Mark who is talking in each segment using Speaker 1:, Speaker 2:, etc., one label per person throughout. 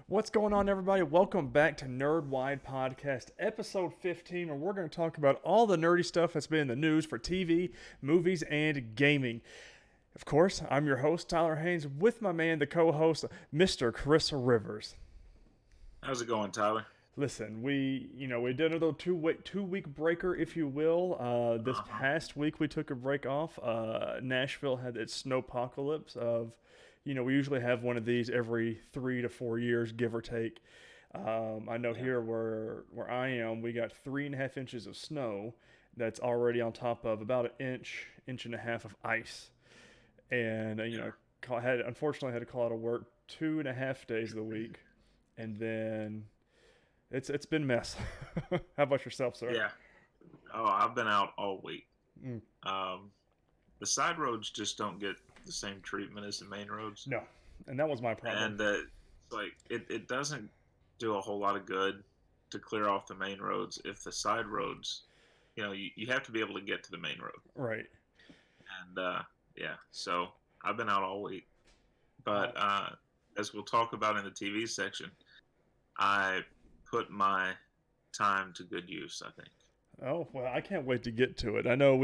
Speaker 1: What's going on, everybody? Welcome back to NerdWide Podcast, episode 15, where we're going to talk about all the nerdy stuff that's been in the news for TV, movies, and gaming. Of course, I'm your host, Tyler Haynes, with my man, the co-host, Mr. Chris Rivers.
Speaker 2: How's it going, Tyler?
Speaker 1: Listen, we did a little two week breaker, if you will. This
Speaker 2: Uh-huh.
Speaker 1: past week we took a break off. Nashville had its snowpocalypse of, we usually have one of these every 3 to 4 years, give or take. I know
Speaker 2: Yeah.
Speaker 1: here where I am, we got 3.5 inches of snow that's already on top of about an inch and a half of ice, and
Speaker 2: Yeah.
Speaker 1: had unfortunately had to call out of work 2.5 days of the week, and then it's been a mess. How about yourself, sir?
Speaker 2: Yeah. Oh, I've been out all week.
Speaker 1: Mm,
Speaker 2: Um, the side roads just don't get the same treatment as the main roads,
Speaker 1: no, and that was my problem.
Speaker 2: and it doesn't do a whole lot of good to clear off the main roads if the side roads, you have to be able to get to the main road,
Speaker 1: Right.
Speaker 2: and yeah. So I've been out all week, but
Speaker 1: Oh,
Speaker 2: as we'll talk about in the TV section, I put my time to good use, I think.
Speaker 1: oh well, I can't wait to get to it. I know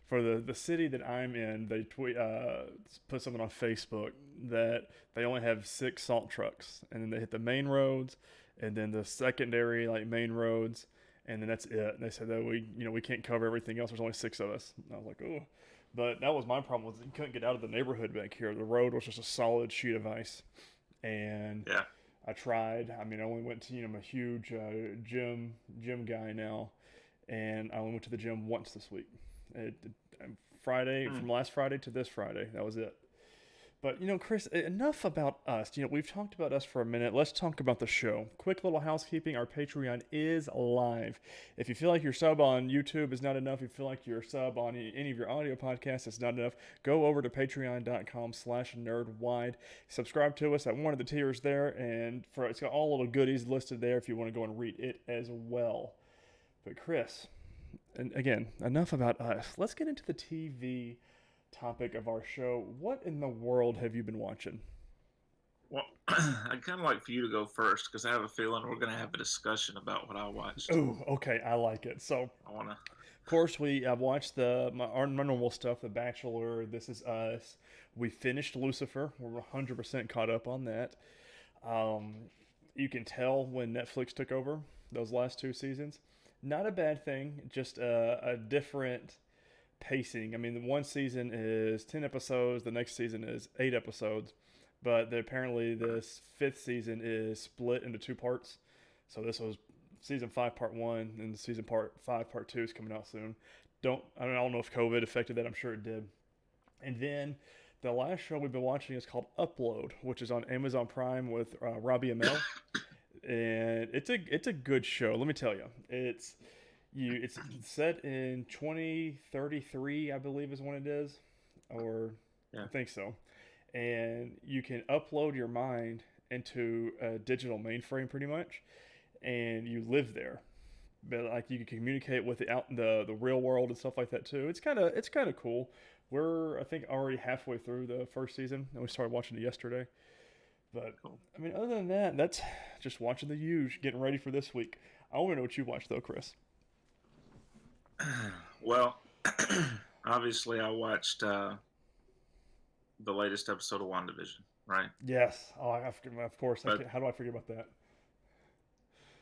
Speaker 1: for the city that I'm in, they put something on Facebook that they only have 6 salt trucks, and then they hit the main roads, and then the secondary like main roads, and then that's it. And they said that we can't cover everything else. There's only 6 of us. And I was like, oh, but that was my problem. Was you couldn't get out of the neighborhood back here. The road was just a solid sheet of ice, and
Speaker 2: Yeah.
Speaker 1: I tried. I mean, I only went to I'm a huge gym guy now, and I only went to the gym once this week. Friday
Speaker 2: Hmm.
Speaker 1: from last Friday to this Friday. That was it. But Chris, enough about us. We've talked about us for a minute. Let's talk about the show. Quick little housekeeping: our Patreon is live. If you feel like your sub on YouTube is not enough, if you feel like your sub on any of your audio podcasts is not enough, go over to patreon.com/nerdwide. Subscribe to us at one of the tiers there, and it's got all little goodies listed there if you want to go and read it as well. But Chris, and again, enough about us. Let's get into the TV topic of our show. What in the world have you been watching?
Speaker 2: Well, I'd kind of like for you to go first because I have a feeling we're going to have a discussion about what I watched.
Speaker 1: Oh, okay, I like it. So, of
Speaker 2: I want to.
Speaker 1: course, I've watched our normal stuff, The Bachelor, This Is Us. We finished Lucifer. We're 100% caught up on that. Um, you can tell when Netflix took over those last 2 seasons. Not a bad thing, just a different pacing. I mean, the one season is 10 episodes, the next season is 8 episodes, but apparently this fifth season is split into 2 parts. So this was season 5 part 1 and season part 5 part 2 is coming out soon. I don't know if COVID affected that. I'm sure it did. And then the last show we've been watching is called Upload, which is on Amazon Prime with Robbie Amell, and it's a good show. Let me tell you, it's set in 2033, I believe is when it is, or I
Speaker 2: Yeah.
Speaker 1: think so. And you can upload your mind into a digital mainframe pretty much, and you live there. But like you can communicate with the real world and stuff like that too. It's kind of cool. We're I think already halfway through the first season, and we started watching it yesterday. But
Speaker 2: Cool.
Speaker 1: I mean, other than that, that's just watching the huge, getting ready for this week. I want to know what you watched though, Chris.
Speaker 2: Well, obviously, I watched the latest episode of WandaVision, right?
Speaker 1: Yes. Oh, of course.
Speaker 2: But
Speaker 1: How do I forget about that?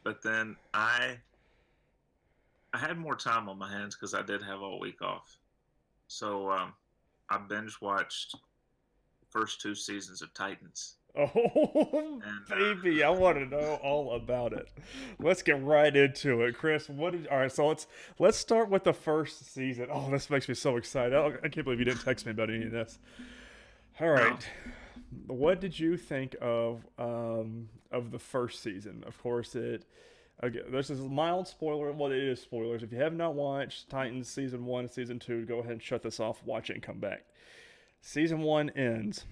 Speaker 2: but then I had more time on my hands because I did have all week off, so I binge watched the first 2 seasons of Titans,
Speaker 1: Oh,
Speaker 2: and
Speaker 1: baby, I want to know all about it. Let's get right into it, Chris. All right? So let's start with the first season. Oh, this makes me so excited. I can't believe you didn't text me about any of this. All
Speaker 2: no,
Speaker 1: right, what did you think of the first season? Of course, again, this is a mild spoiler. Well, it is spoilers. If you have not watched Titans season 1 and season 2, go ahead and shut this off, watch it, and come back. Season 1 ends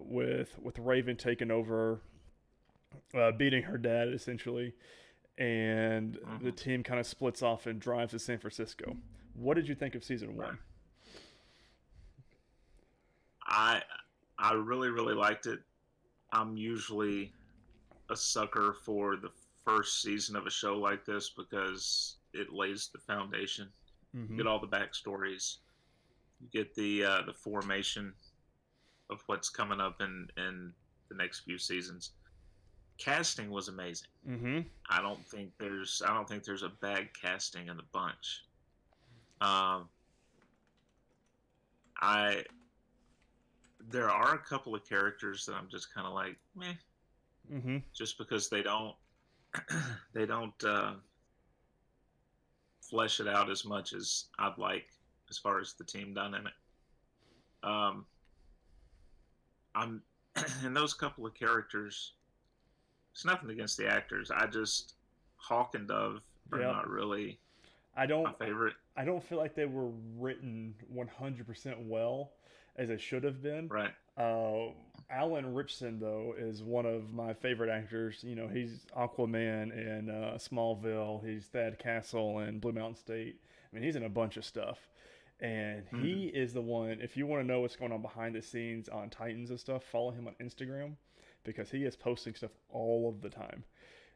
Speaker 1: with Raven taking over, beating her dad essentially, and the
Speaker 2: hmm
Speaker 1: team kind of splits off and drives to San Francisco. What did you think of season
Speaker 2: right.
Speaker 1: 1?
Speaker 2: I I really liked it. I'm usually a sucker for the first season of a show like this because it lays the foundation. You
Speaker 1: Mm-hmm.
Speaker 2: get all the backstories. You get the formation of what's coming up in the next few seasons. Casting was amazing.
Speaker 1: Mm-hmm.
Speaker 2: I don't think there's a bad casting in the bunch. Um, I There are a couple of characters that I'm just kind of like meh,
Speaker 1: Mm-hmm.
Speaker 2: just because they don't flesh it out as much as I'd like as far as the team dynamic. Um, I'm and those couple of characters. It's nothing against the actors. I just Hawk and Dove are
Speaker 1: Yep.
Speaker 2: not really
Speaker 1: I
Speaker 2: my
Speaker 1: don't
Speaker 2: favorite.
Speaker 1: I don't feel like they were written 100% well as they should have been.
Speaker 2: Right.
Speaker 1: Uh, Alan Richson, though, is one of my favorite actors. You know, he's Aquaman in Smallville. He's Thad Castle in Blue Mountain State. I mean, he's in a bunch of stuff. And
Speaker 2: Mm-hmm.
Speaker 1: he is the one, if you want to know what's going on behind the scenes on Titans and stuff, follow him on Instagram because he is posting stuff all of the time.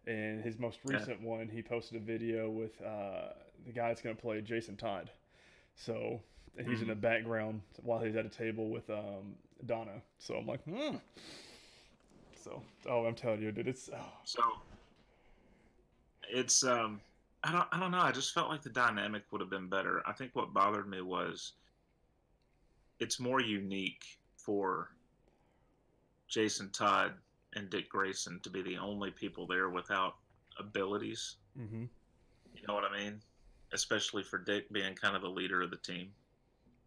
Speaker 1: And his most
Speaker 2: Yeah.
Speaker 1: recent one, he posted a video with the guy that's going to play Jason Todd. So, and he's in
Speaker 2: Mm-hmm.
Speaker 1: the background while he's at a table with Donna. So I'm like, So, oh, I'm telling you, dude, it's
Speaker 2: So it's I don't know. I just felt like the dynamic would have been better. I think what bothered me was it's more unique for Jason Todd and Dick Grayson to be the only people there without abilities.
Speaker 1: mm-hmm.
Speaker 2: You know what I mean? Especially for Dick being kind of the leader of the team,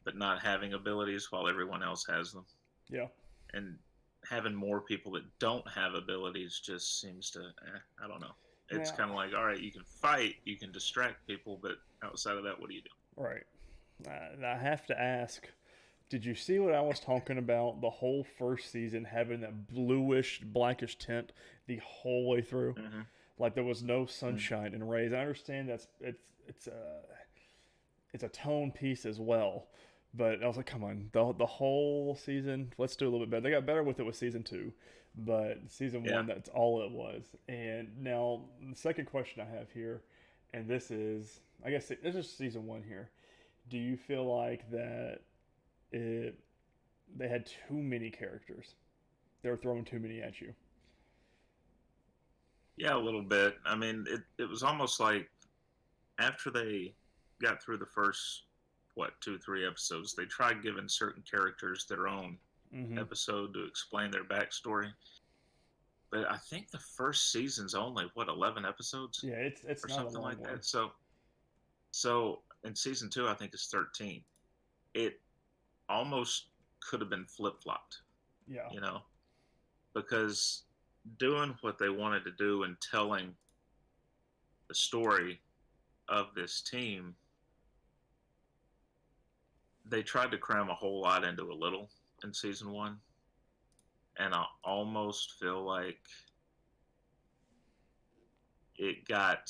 Speaker 2: but not having abilities while everyone else has them.
Speaker 1: Yeah.
Speaker 2: And having more people that don't have abilities just seems to, I don't know. It's
Speaker 1: Now,
Speaker 2: kind of like, all right, you can fight, you can distract people, but outside of that, what do you do?
Speaker 1: right. I have to ask, did you see what I was talking about? The whole first season having that bluish, blackish tint the whole way through.
Speaker 2: Mm-hmm.
Speaker 1: Like there was no
Speaker 2: Mm-hmm.
Speaker 1: sunshine and rays. I understand it's a tone piece as well. But I was like, come on, the whole season, let's do a little bit better. They got better with it with season two, but season
Speaker 2: Yeah.
Speaker 1: one, that's all it was. And now the second question I have here, and this is, I guess this is season one here. Do you feel like that it they had too many characters? They were throwing too many at you.
Speaker 2: Yeah, a little bit. I mean, it was almost like after they got through the first, what, two, three episodes, they tried giving certain characters their own
Speaker 1: Mm-hmm.
Speaker 2: episode to explain their backstory. But I think the first season's only, what, 11 episodes
Speaker 1: Yeah, it's
Speaker 2: or
Speaker 1: not a
Speaker 2: something
Speaker 1: long
Speaker 2: like
Speaker 1: one.
Speaker 2: that. So in season two, I think it's 13. It almost could have been flip flopped,
Speaker 1: Yeah.
Speaker 2: you know, because doing what they wanted to do and telling the story of this team, they tried to cram a whole lot into a little in season one. And I almost feel like it got,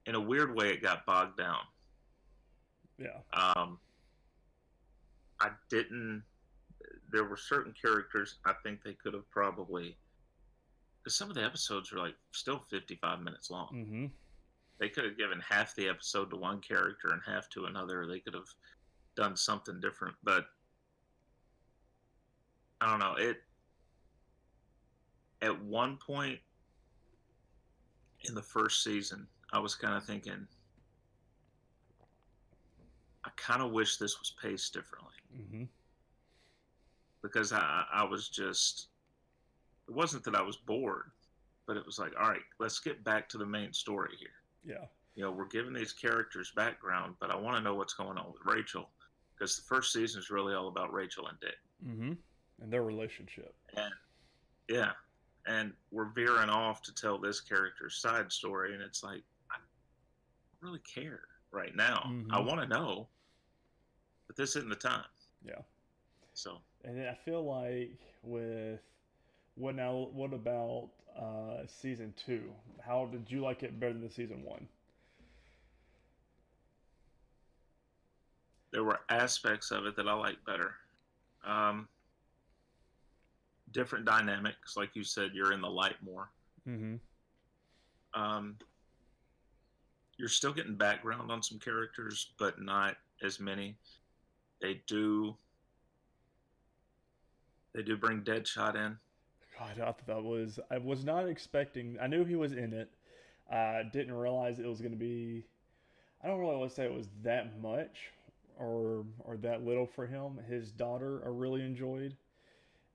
Speaker 2: in a weird way, it got bogged down.
Speaker 1: Yeah.
Speaker 2: I didn't, there were certain characters I think they could have probably, because some of the episodes are like still 55 minutes long.
Speaker 1: Mm-hmm.
Speaker 2: They could have given half the episode to one character and half to another. They could have done something different, but I don't know. It At one point in the first season, I was kind of thinking, I kind of wish this was paced differently
Speaker 1: Mm-hmm.
Speaker 2: because I was just, it wasn't that I was bored, but it was like, all right, let's get back to the main story here.
Speaker 1: Yeah.
Speaker 2: You know, we're giving these characters background, but I want to know what's going on with Rachel because the first season is really all about Rachel and Dick.
Speaker 1: Mm-hmm. And their relationship.
Speaker 2: And yeah, and we're veering off to tell this character's side story, and it's like, I don't really care right now. I
Speaker 1: Mm-hmm.
Speaker 2: want to know, but this isn't the time.
Speaker 1: Yeah.
Speaker 2: So
Speaker 1: And then I feel like with what about season two? How did you like it better than the season one?
Speaker 2: there were aspects of it that I like better. Um, different dynamics. Like you said, you're in the light more.
Speaker 1: Mm-hmm.
Speaker 2: Um, you're still getting background on some characters, but not as many. They do they do bring Deadshot in.
Speaker 1: God, I thought that was. I was not expecting. I knew he was in it. I didn't realize it was going to be. I don't really want to say it was that much, or that little for him. His daughter, I really enjoyed,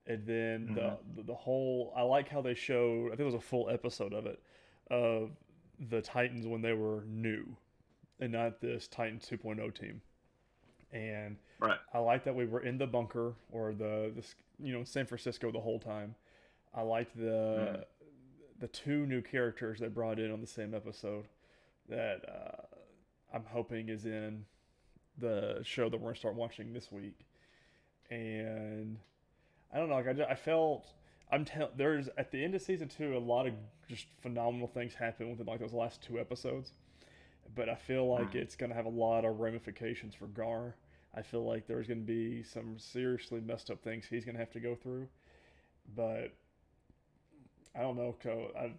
Speaker 1: and then
Speaker 2: Mm-hmm.
Speaker 1: the whole. I like how they showed. I think it was a full episode of it, of the Titans when they were new, and not this Titans 2.0 team. And
Speaker 2: Right.
Speaker 1: I like that we were in the bunker or San Francisco the whole time. I liked
Speaker 2: Mm-hmm.
Speaker 1: the two new characters they brought in on the same episode that I'm hoping is in the show that we're gonna start watching this week. And I don't know, like I felt there's at the end of season two a lot of just phenomenal things happen within like those last two episodes. But I feel like
Speaker 2: Mm-hmm.
Speaker 1: it's gonna have a lot of ramifications for Gar. I feel like there's gonna be some seriously messed up things he's gonna have to go through. But I don't know, I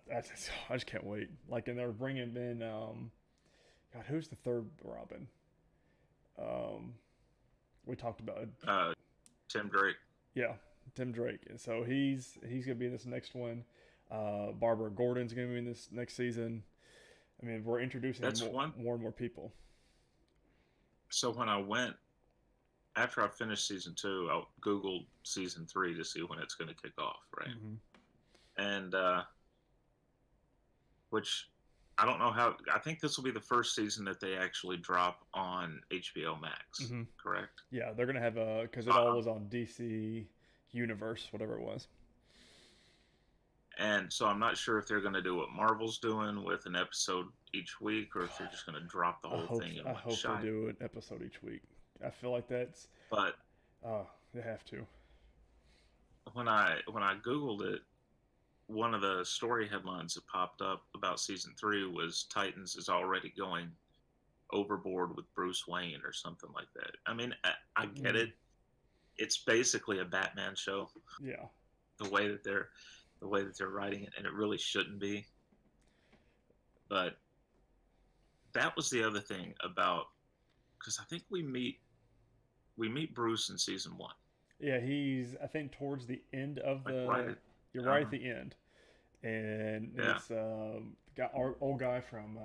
Speaker 1: just can't wait. Like, and they're bringing in, God, who's the third Robin? Um, we talked about it.
Speaker 2: Uh, Tim Drake.
Speaker 1: Yeah, Tim Drake. And so he's gonna be in this next one. Barbara Gordon's gonna be in this next season. I mean, we're introducing
Speaker 2: That's one.
Speaker 1: more and more people.
Speaker 2: So when I went after I finished season two, I googled season three to see when it's going to kick off, right?
Speaker 1: Mm-hmm.
Speaker 2: And which I don't know how. I think this will be the first season that they actually drop on HBO Max.
Speaker 1: Mm-hmm.
Speaker 2: Correct?
Speaker 1: Yeah, they're gonna have a because it all was on DC Universe, whatever it was.
Speaker 2: And so I'm not sure if they're going to do what Marvel's doing with an episode each week, or if they're just going to drop the whole thing in
Speaker 1: I
Speaker 2: one
Speaker 1: hope
Speaker 2: shot.
Speaker 1: they do an episode each week. I feel like that's
Speaker 2: But
Speaker 1: they have to.
Speaker 2: when I googled it, one of the story headlines that popped up about season three was Titans is already going overboard with Bruce Wayne or something like that. I mean, I get it. It's basically a Batman show.
Speaker 1: Yeah.
Speaker 2: The way that they're writing it, and it really shouldn't be. But that was the other thing about, because I think we meet Bruce in season one.
Speaker 1: Yeah, he's I think towards the end of
Speaker 2: Like
Speaker 1: the. You're right at the end, and
Speaker 2: yeah,
Speaker 1: it's our old guy from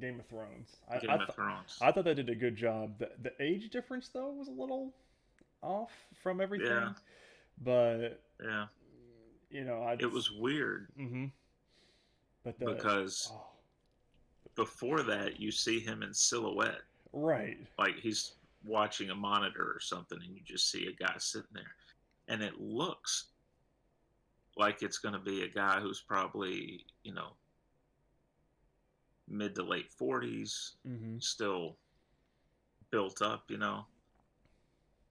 Speaker 1: Game of Thrones.
Speaker 2: Game of Thrones.
Speaker 1: I thought they did a good job. The age difference though was a little off from everything.
Speaker 2: Yeah.
Speaker 1: But
Speaker 2: Yeah.
Speaker 1: you know,
Speaker 2: It was weird.
Speaker 1: Mm-hmm. But
Speaker 2: because before that, you see him in silhouette.
Speaker 1: Right.
Speaker 2: Like he's watching a monitor or something, and you just see a guy sitting there, and it looks like it's going to be a guy who's probably, mid to late 40s,
Speaker 1: mm-hmm.
Speaker 2: still built up,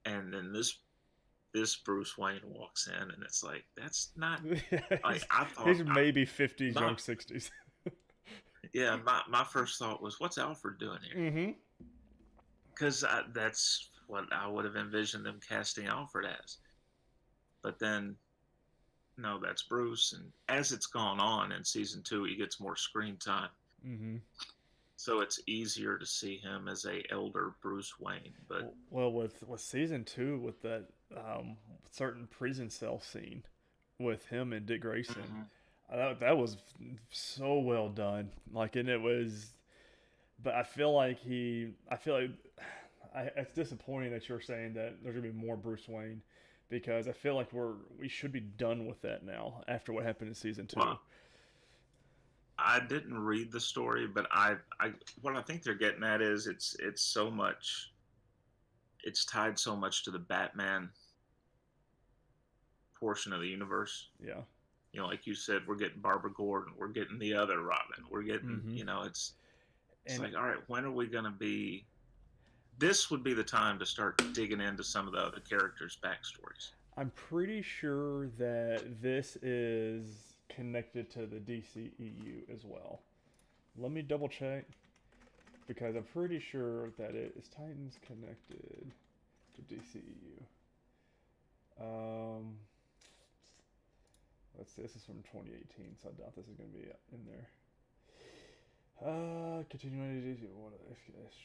Speaker 2: and then this Bruce Wayne walks in, and it's like, that's not like I thought.
Speaker 1: He's maybe 50s, young 60s.
Speaker 2: Yeah, my first thought was, what's Alfred doing here?
Speaker 1: Mm-hmm.
Speaker 2: Because that's what I would have envisioned them casting Alfred as. But then, no, that's Bruce. And as it's gone on in season two, he gets more screen time.
Speaker 1: Mm-hmm.
Speaker 2: So it's easier to see him as a elder Bruce Wayne. But
Speaker 1: well, with season two, with that certain prison cell scene with him and Dick Grayson, that was so well done. Like, and it was, but I feel like it's disappointing that you're saying that there's gonna be more Bruce Wayne, because I feel like we should be done with that now after what happened in season two.
Speaker 2: Well, I didn't read the story, but what I think they're getting at is it's tied so much to the Batman portion of the universe.
Speaker 1: Yeah.
Speaker 2: Like you said, we're getting Barbara Gordon, we're getting the other Robin, we're getting, it's like, all right, when are we going to be? This would be the time to start digging into some of the other characters' backstories.
Speaker 1: I'm pretty sure that this is connected to the DCEU as well. Let me double check, because I'm pretty sure that it is Titans connected to DCEU. let's see, this is from 2018, so I doubt this is going to be in there. Continuing what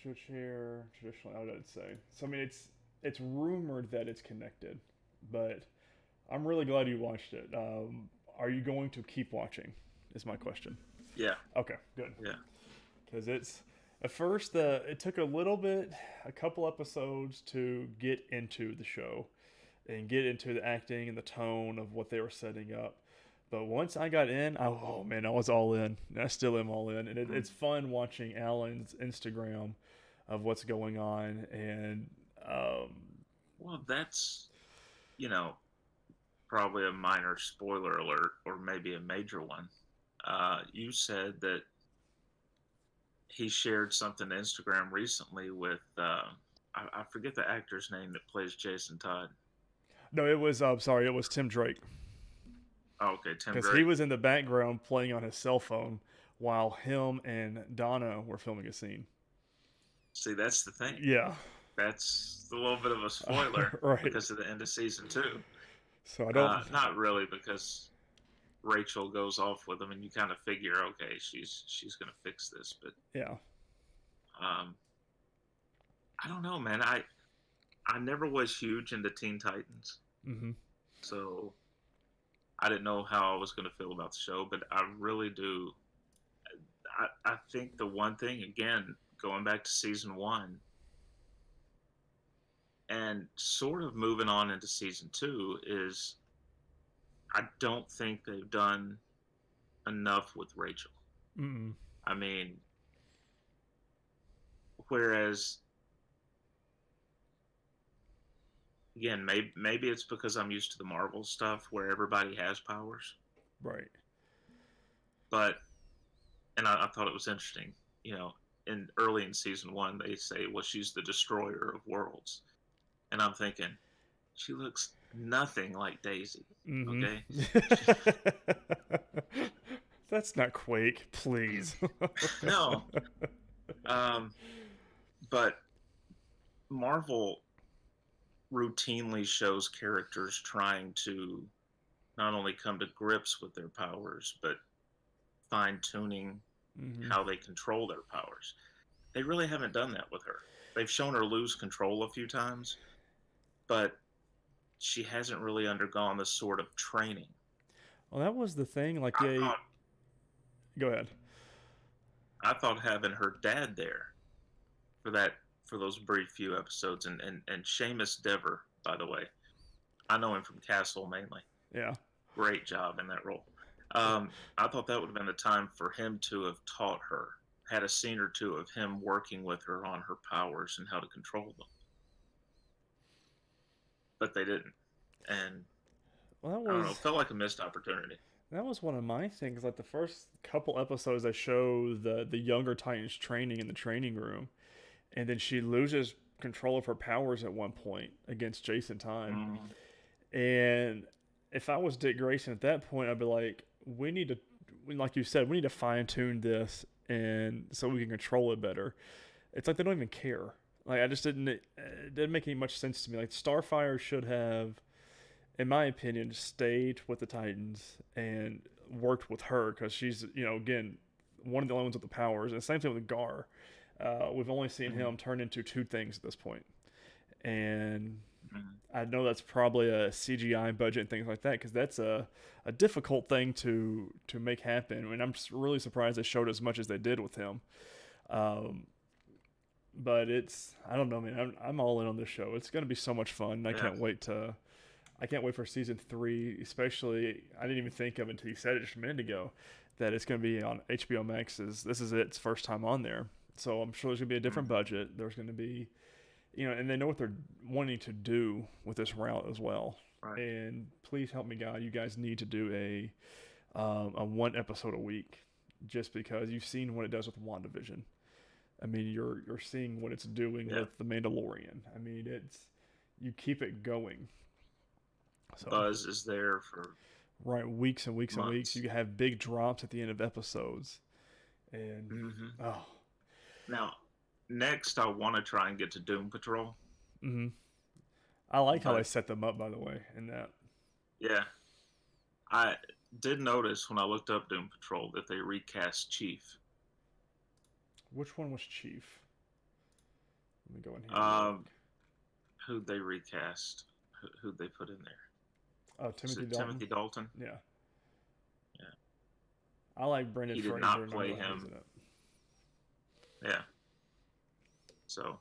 Speaker 1: should share traditional. I would say. So I mean, it's rumored that it's connected, but I'm really glad you watched it. Are you going to keep watching? Is my question.
Speaker 2: Yeah.
Speaker 1: Okay, good.
Speaker 2: Yeah.
Speaker 1: Because it's at first it took a couple episodes to get into the show and get into the acting and the tone of what they were setting up. But once I got in, oh man, I was all in. I still am all in, and it's fun watching Alan's Instagram of what's going on. And
Speaker 2: well, that's probably a minor spoiler alert, or maybe a major one. You said that he shared something on Instagram recently with I forget the actor's name that plays Jason Todd.
Speaker 1: no, it was sorry, it was Tim Drake.
Speaker 2: Oh, okay, Tim
Speaker 1: Because he
Speaker 2: Drake.
Speaker 1: was in the background playing on his cell phone while him and Donna were filming a scene.
Speaker 2: See, that's the thing.
Speaker 1: Yeah.
Speaker 2: That's a little bit of a spoiler
Speaker 1: right.
Speaker 2: because of the end of season 2.
Speaker 1: So I don't.
Speaker 2: Not really, because Rachel goes off with him, and you kind of figure, okay, she's gonna fix this. But
Speaker 1: yeah.
Speaker 2: I don't know, man. I never was huge into Teen Titans,
Speaker 1: Mm-hmm.
Speaker 2: so I didn't know how I was gonna feel about the show. But I really do. I think the one thing, again, going back to season 1 and sort of moving on into season 2, is I don't think they've done enough with Rachel.
Speaker 1: Mm-mm.
Speaker 2: I mean, whereas, again, maybe it's because I'm used to the Marvel stuff where everybody has powers.
Speaker 1: Right.
Speaker 2: But, and I thought it was interesting, early in season 1, they say, well, she's the destroyer of worlds. And I'm thinking, she looks nothing like Daisy.
Speaker 1: Mm-hmm.
Speaker 2: Okay.
Speaker 1: That's not Quake, please.
Speaker 2: No. But Marvel routinely shows characters trying to not only come to grips with their powers, but fine tuning how they control their powers. They really haven't done that with her. They've shown her lose control a few times, but she hasn't really undergone this sort of training.
Speaker 1: Well, that was the thing. Like, go ahead.
Speaker 2: I thought having her dad there for those brief few episodes, and Seamus Dever, by the way, I know him from Castle mainly.
Speaker 1: Yeah.
Speaker 2: Great job in that role. I thought that would have been the time for him to have taught her, had a scene or two of him working with her on her powers and how to control them. But they didn't. And I don't know, it felt like a missed opportunity.
Speaker 1: That was one of my things. Like the first couple episodes, they show the younger Titans training in the training room, and then she loses control of her powers at one point against Jason Todd. And if I was Dick Grayson at that point, I'd be like, we need to, like you said, we need to fine tune this, and so we can control it better. It's like they don't even care. Like, it didn't make any much sense to me. Like, Starfire should have, in my opinion, stayed with the Titans and worked with her, because she's, again, one of the only ones with the powers. And same thing with Gar. We've only seen him turn into 2 things at this point. And I know that's probably a CGI budget and things like that, because that's a difficult thing to make happen. And I'm just really surprised they showed as much as they did with him. But I don't know, man. I'm all in on this show. It's going to be so much fun. I can't wait for season 3, especially. I didn't even think of it until you said it just a minute ago that it's going to be on HBO Max. This is its first time on there. So I'm sure there's going to be a different budget. There's going to be, and they know what they're wanting to do with this route as well.
Speaker 2: Right.
Speaker 1: And please help me, God. You guys need to do a 1 episode a week, just because you've seen what it does with WandaVision. I mean, you're seeing what it's doing with The Mandalorian. I mean, you keep it going.
Speaker 2: So, buzz is there for
Speaker 1: weeks and weeks
Speaker 2: months.
Speaker 1: And weeks. You have big drops at the end of episodes, and
Speaker 2: Now, next I want to try and get to Doom Patrol.
Speaker 1: I like how they set them up, by the way, in that.
Speaker 2: Yeah, did notice when I looked up Doom Patrol that they recast Chief.
Speaker 1: Which one was Chief? Let me go in here and look.
Speaker 2: Um, who'd they recast? Who'd they put in there?
Speaker 1: Oh,
Speaker 2: Is
Speaker 1: Timothy
Speaker 2: it
Speaker 1: Dalton.
Speaker 2: Timothy Dalton?
Speaker 1: Yeah.
Speaker 2: Yeah.
Speaker 1: I like Brendan
Speaker 2: He did
Speaker 1: Fraser.
Speaker 2: not play
Speaker 1: I'm glad he's
Speaker 2: him.
Speaker 1: in it.
Speaker 2: Yeah. So,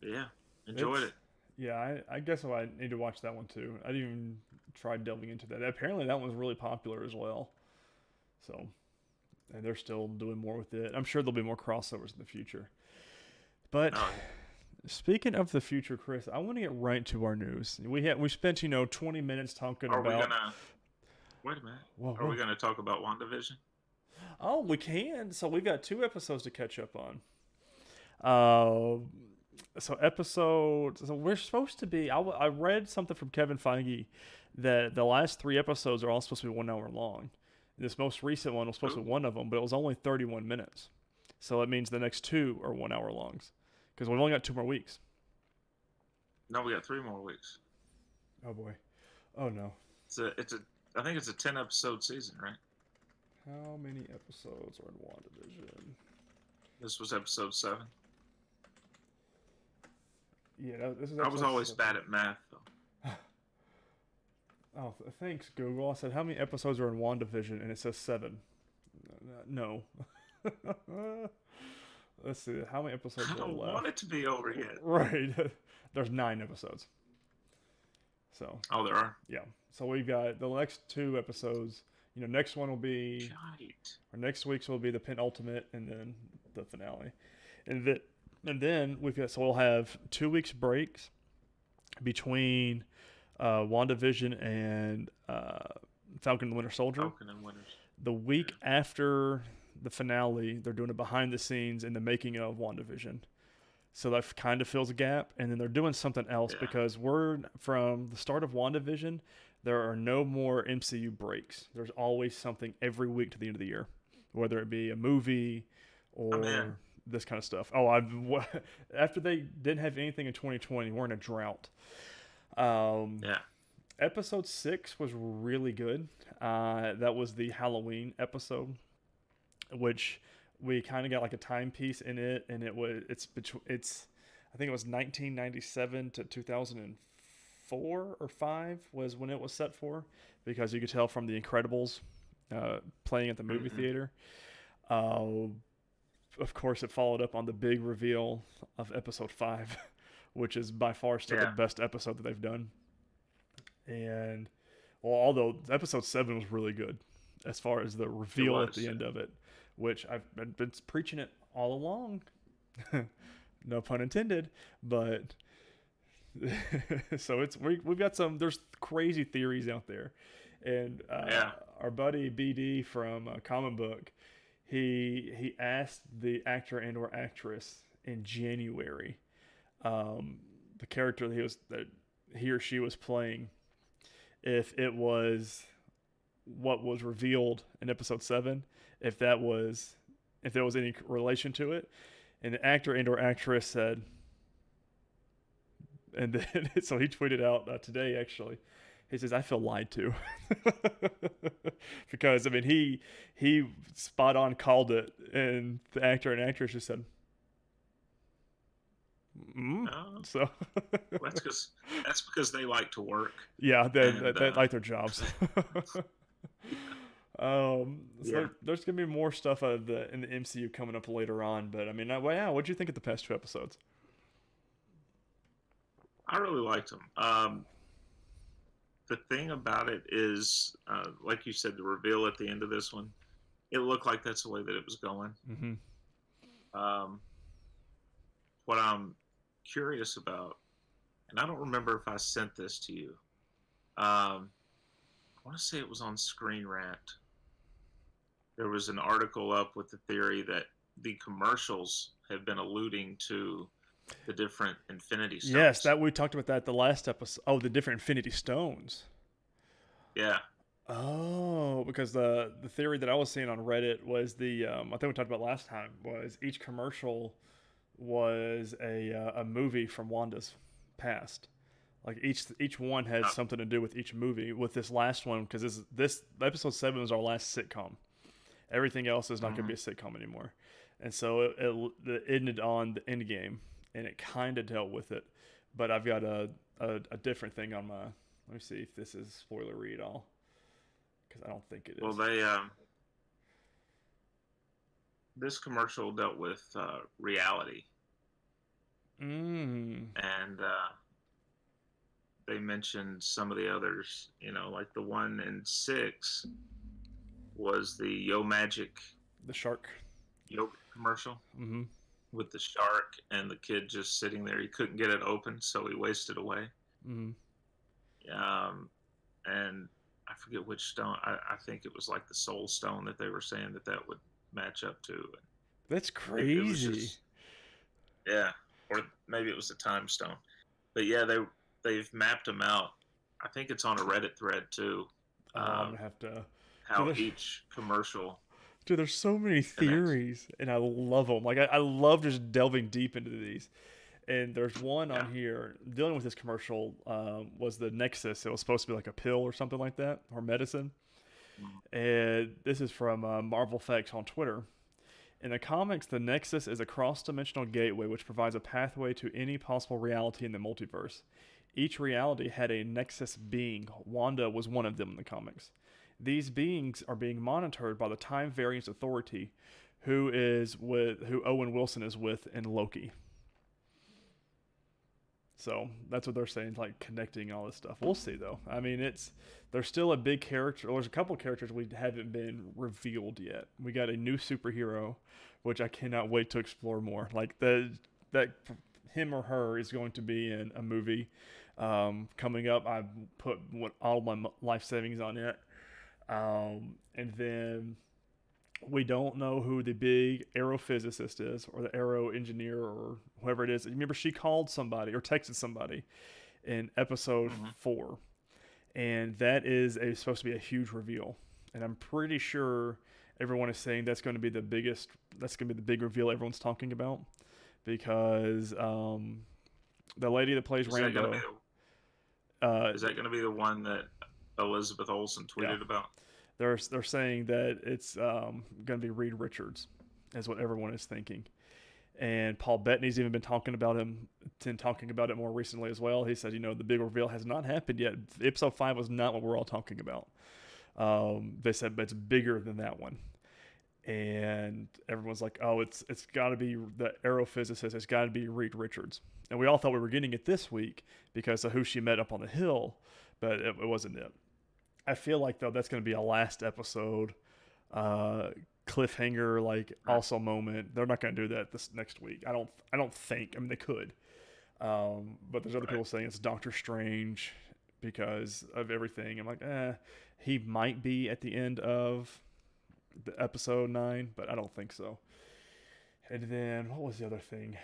Speaker 2: yeah, enjoyed it.
Speaker 1: Yeah, I guess I need to watch that one too. I didn't even try delving into that. Apparently, that one's really popular as well. So, and they're still doing more with it. I'm sure there'll be more crossovers in the future. But
Speaker 2: Oh,
Speaker 1: speaking of the future, Chris, I want to get right to our news. We spent 20 minutes talking
Speaker 2: are we
Speaker 1: about.
Speaker 2: gonna wait a minute?
Speaker 1: Whoa,
Speaker 2: Are we
Speaker 1: whoa.
Speaker 2: gonna talk about WandaVision?
Speaker 1: Oh, we can. So we've got 2 episodes to catch up on. Uh, so we're supposed to be. I read something from Kevin Feige that the last 3 episodes are all supposed to be 1 hour long. This most recent one was supposed to
Speaker 2: Ooh.
Speaker 1: be one of them, but it was only 31 minutes. So that means the next 2 are 1 hour longs because we've only got 2 more weeks.
Speaker 2: No, we got 3 more weeks.
Speaker 1: Oh boy. Oh no.
Speaker 2: It's a I think it's a 10 episode season, right?
Speaker 1: How many episodes are in WandaVision?
Speaker 2: This was episode 7.
Speaker 1: Yeah, this is
Speaker 2: I was
Speaker 1: episode
Speaker 2: always
Speaker 1: 7.
Speaker 2: bad at math, though.
Speaker 1: Oh, thanks, Google. I said, how many episodes are in WandaVision? And it says 7. No. Let's see. How many episodes
Speaker 2: I
Speaker 1: are
Speaker 2: don't
Speaker 1: left?
Speaker 2: want it to be over yet.
Speaker 1: Right. There's 9 episodes. So,
Speaker 2: Oh, there are.
Speaker 1: yeah. So we've got the next 2 episodes. Next one will be,
Speaker 2: Shite.
Speaker 1: or next week's will be the penultimate and then the finale. And then so we'll have 2 weeks breaks between WandaVision and Falcon and the Winter Soldier.
Speaker 2: Falcon and Winters.
Speaker 1: The week after the finale, they're doing a behind the scenes in the making of WandaVision. So that kind of fills a gap. And then they're doing something else because we're from the start of WandaVision, there are no more MCU breaks. There's always something every week to the end of the year, whether it be a movie or this kind of stuff. After they didn't have anything in 2020, we're in a drought. Episode 6 was really good. That was the Halloween episode, which we kind of got like a timepiece in it, and it's I think it was 1997 to 2004 or 5 was when it was set for, because you could tell from The Incredibles playing at the movie theater. Of course, it followed up on the big reveal of episode 5, which is by far still the best episode that they've done. And although episode 7 was really good as far as the reveal at the end of it, which I've been preaching it all along. No pun intended, but so we've got there's crazy theories out there. And our buddy BD from Comic Book, he asked the actor and or actress in January, the character that he or she was playing, if it was what was revealed in episode 7, if there was any relation to it. And the actor and or actress said, and then so he tweeted out today, actually, he says, I feel lied to. Because he spot on called it, and the actor and actress just said, so
Speaker 2: that's because they like to work.
Speaker 1: Yeah, they like their jobs. So there's gonna be more stuff in the MCU coming up later on, but what'd you think of the past 2 episodes?
Speaker 2: I really liked them. The thing about it is, like you said, the reveal at the end of this one, it looked like that's the way that it was going. What I'm curious about, and I don't remember if I sent this to you. I want to say it was on Screen Rant. There was an article up with the theory that the commercials have been alluding to the different Infinity Stones.
Speaker 1: Yes, that we talked about that the last episode. Oh, the different Infinity Stones.
Speaker 2: Yeah.
Speaker 1: Oh, because the theory that I was seeing on Reddit was I think we talked about last time, was each commercial was a movie from Wanda's past. Like each one had
Speaker 2: Uh,
Speaker 1: something to do with each movie. With this last one, because this episode 7 was our last sitcom. Everything else is not going to be a
Speaker 2: mhm.
Speaker 1: sitcom anymore, and so it ended on the end game, and it kind of dealt with it. But I've got a different thing on my. Let me see if this is spoilery at all, because I don't think it
Speaker 2: Well,
Speaker 1: is.
Speaker 2: they this commercial dealt with reality,
Speaker 1: Mm,
Speaker 2: and they mentioned some of the others. Like the one in 6 was the Yo Magic
Speaker 1: the shark.
Speaker 2: yogurt commercial
Speaker 1: Mm-hmm.
Speaker 2: with the shark and the kid just sitting there. He couldn't get it open, so he wasted away.
Speaker 1: Mm-hmm.
Speaker 2: Um, and I forget which stone. I think it was like the Soul Stone that they were saying that would match up to. And
Speaker 1: That's
Speaker 2: it was
Speaker 1: crazy.
Speaker 2: just, yeah, or maybe it was the Time Stone. But yeah, they've mapped them out. I think it's on a Reddit thread too.
Speaker 1: Oh, I'm
Speaker 2: Um,
Speaker 1: gonna have to. Dude,
Speaker 2: how each commercial
Speaker 1: there's so many
Speaker 2: connects.
Speaker 1: theories, and I love them. Like I love just delving deep into these. And there's one on
Speaker 2: Yeah.
Speaker 1: here dealing with this commercial. Was the Nexus? It was supposed to be like a pill or something like that, or medicine.
Speaker 2: Mm.
Speaker 1: And this is from Marvel Facts on Twitter. In the comics, the Nexus is a cross dimensional gateway which provides a pathway to any possible reality in the multiverse. Each reality had a Nexus being. Wanda was one of them in the comics. These beings are being monitored by the Time Variance Authority, who Owen Wilson is with in Loki. So that's what they're saying, like connecting all this stuff. We'll see though. I mean, there's still a big character. There's a couple characters we haven't been revealed yet. We got a new superhero, which I cannot wait to explore more. Like that him or her is going to be in a movie coming up. I put all my life savings on it, and then we don't know who the big aerophysicist is or the aero engineer or whoever it is. Remember, she called somebody or texted somebody in episode
Speaker 2: Hmm.
Speaker 1: 4, and that is supposed to be a huge reveal. And I'm pretty sure everyone is saying that's going to be the biggest. That's going to be the big reveal everyone's talking about because the lady that plays
Speaker 2: Is that gonna be
Speaker 1: Rambo, uh,
Speaker 2: is that gonna be the one that Elizabeth Olsen
Speaker 1: yeah,
Speaker 2: tweeted about?
Speaker 1: they're saying that it's going to be Reed Richards, is what everyone is thinking. And Paul Bettany's even been talking about it more recently as well. He said, the big reveal has not happened yet. Episode 5 was not what we're all talking about. They said, but it's bigger than that one. And everyone's like, oh, it's got to be the aerophysicist. It's got to be Reed Richards. And we all thought we were getting it this week because of who she met up on the hill, but it wasn't it. I feel like though that's going to be a last episode uh, cliffhanger, like
Speaker 2: Right.
Speaker 1: also moment. They're not going to do that this next week. I don't think. I mean, they could, but there's other
Speaker 2: Right.
Speaker 1: people saying it's Doctor Strange because of everything. I'm like, he might be at the end of the episode 9, but I don't think so. And then what was the other thing?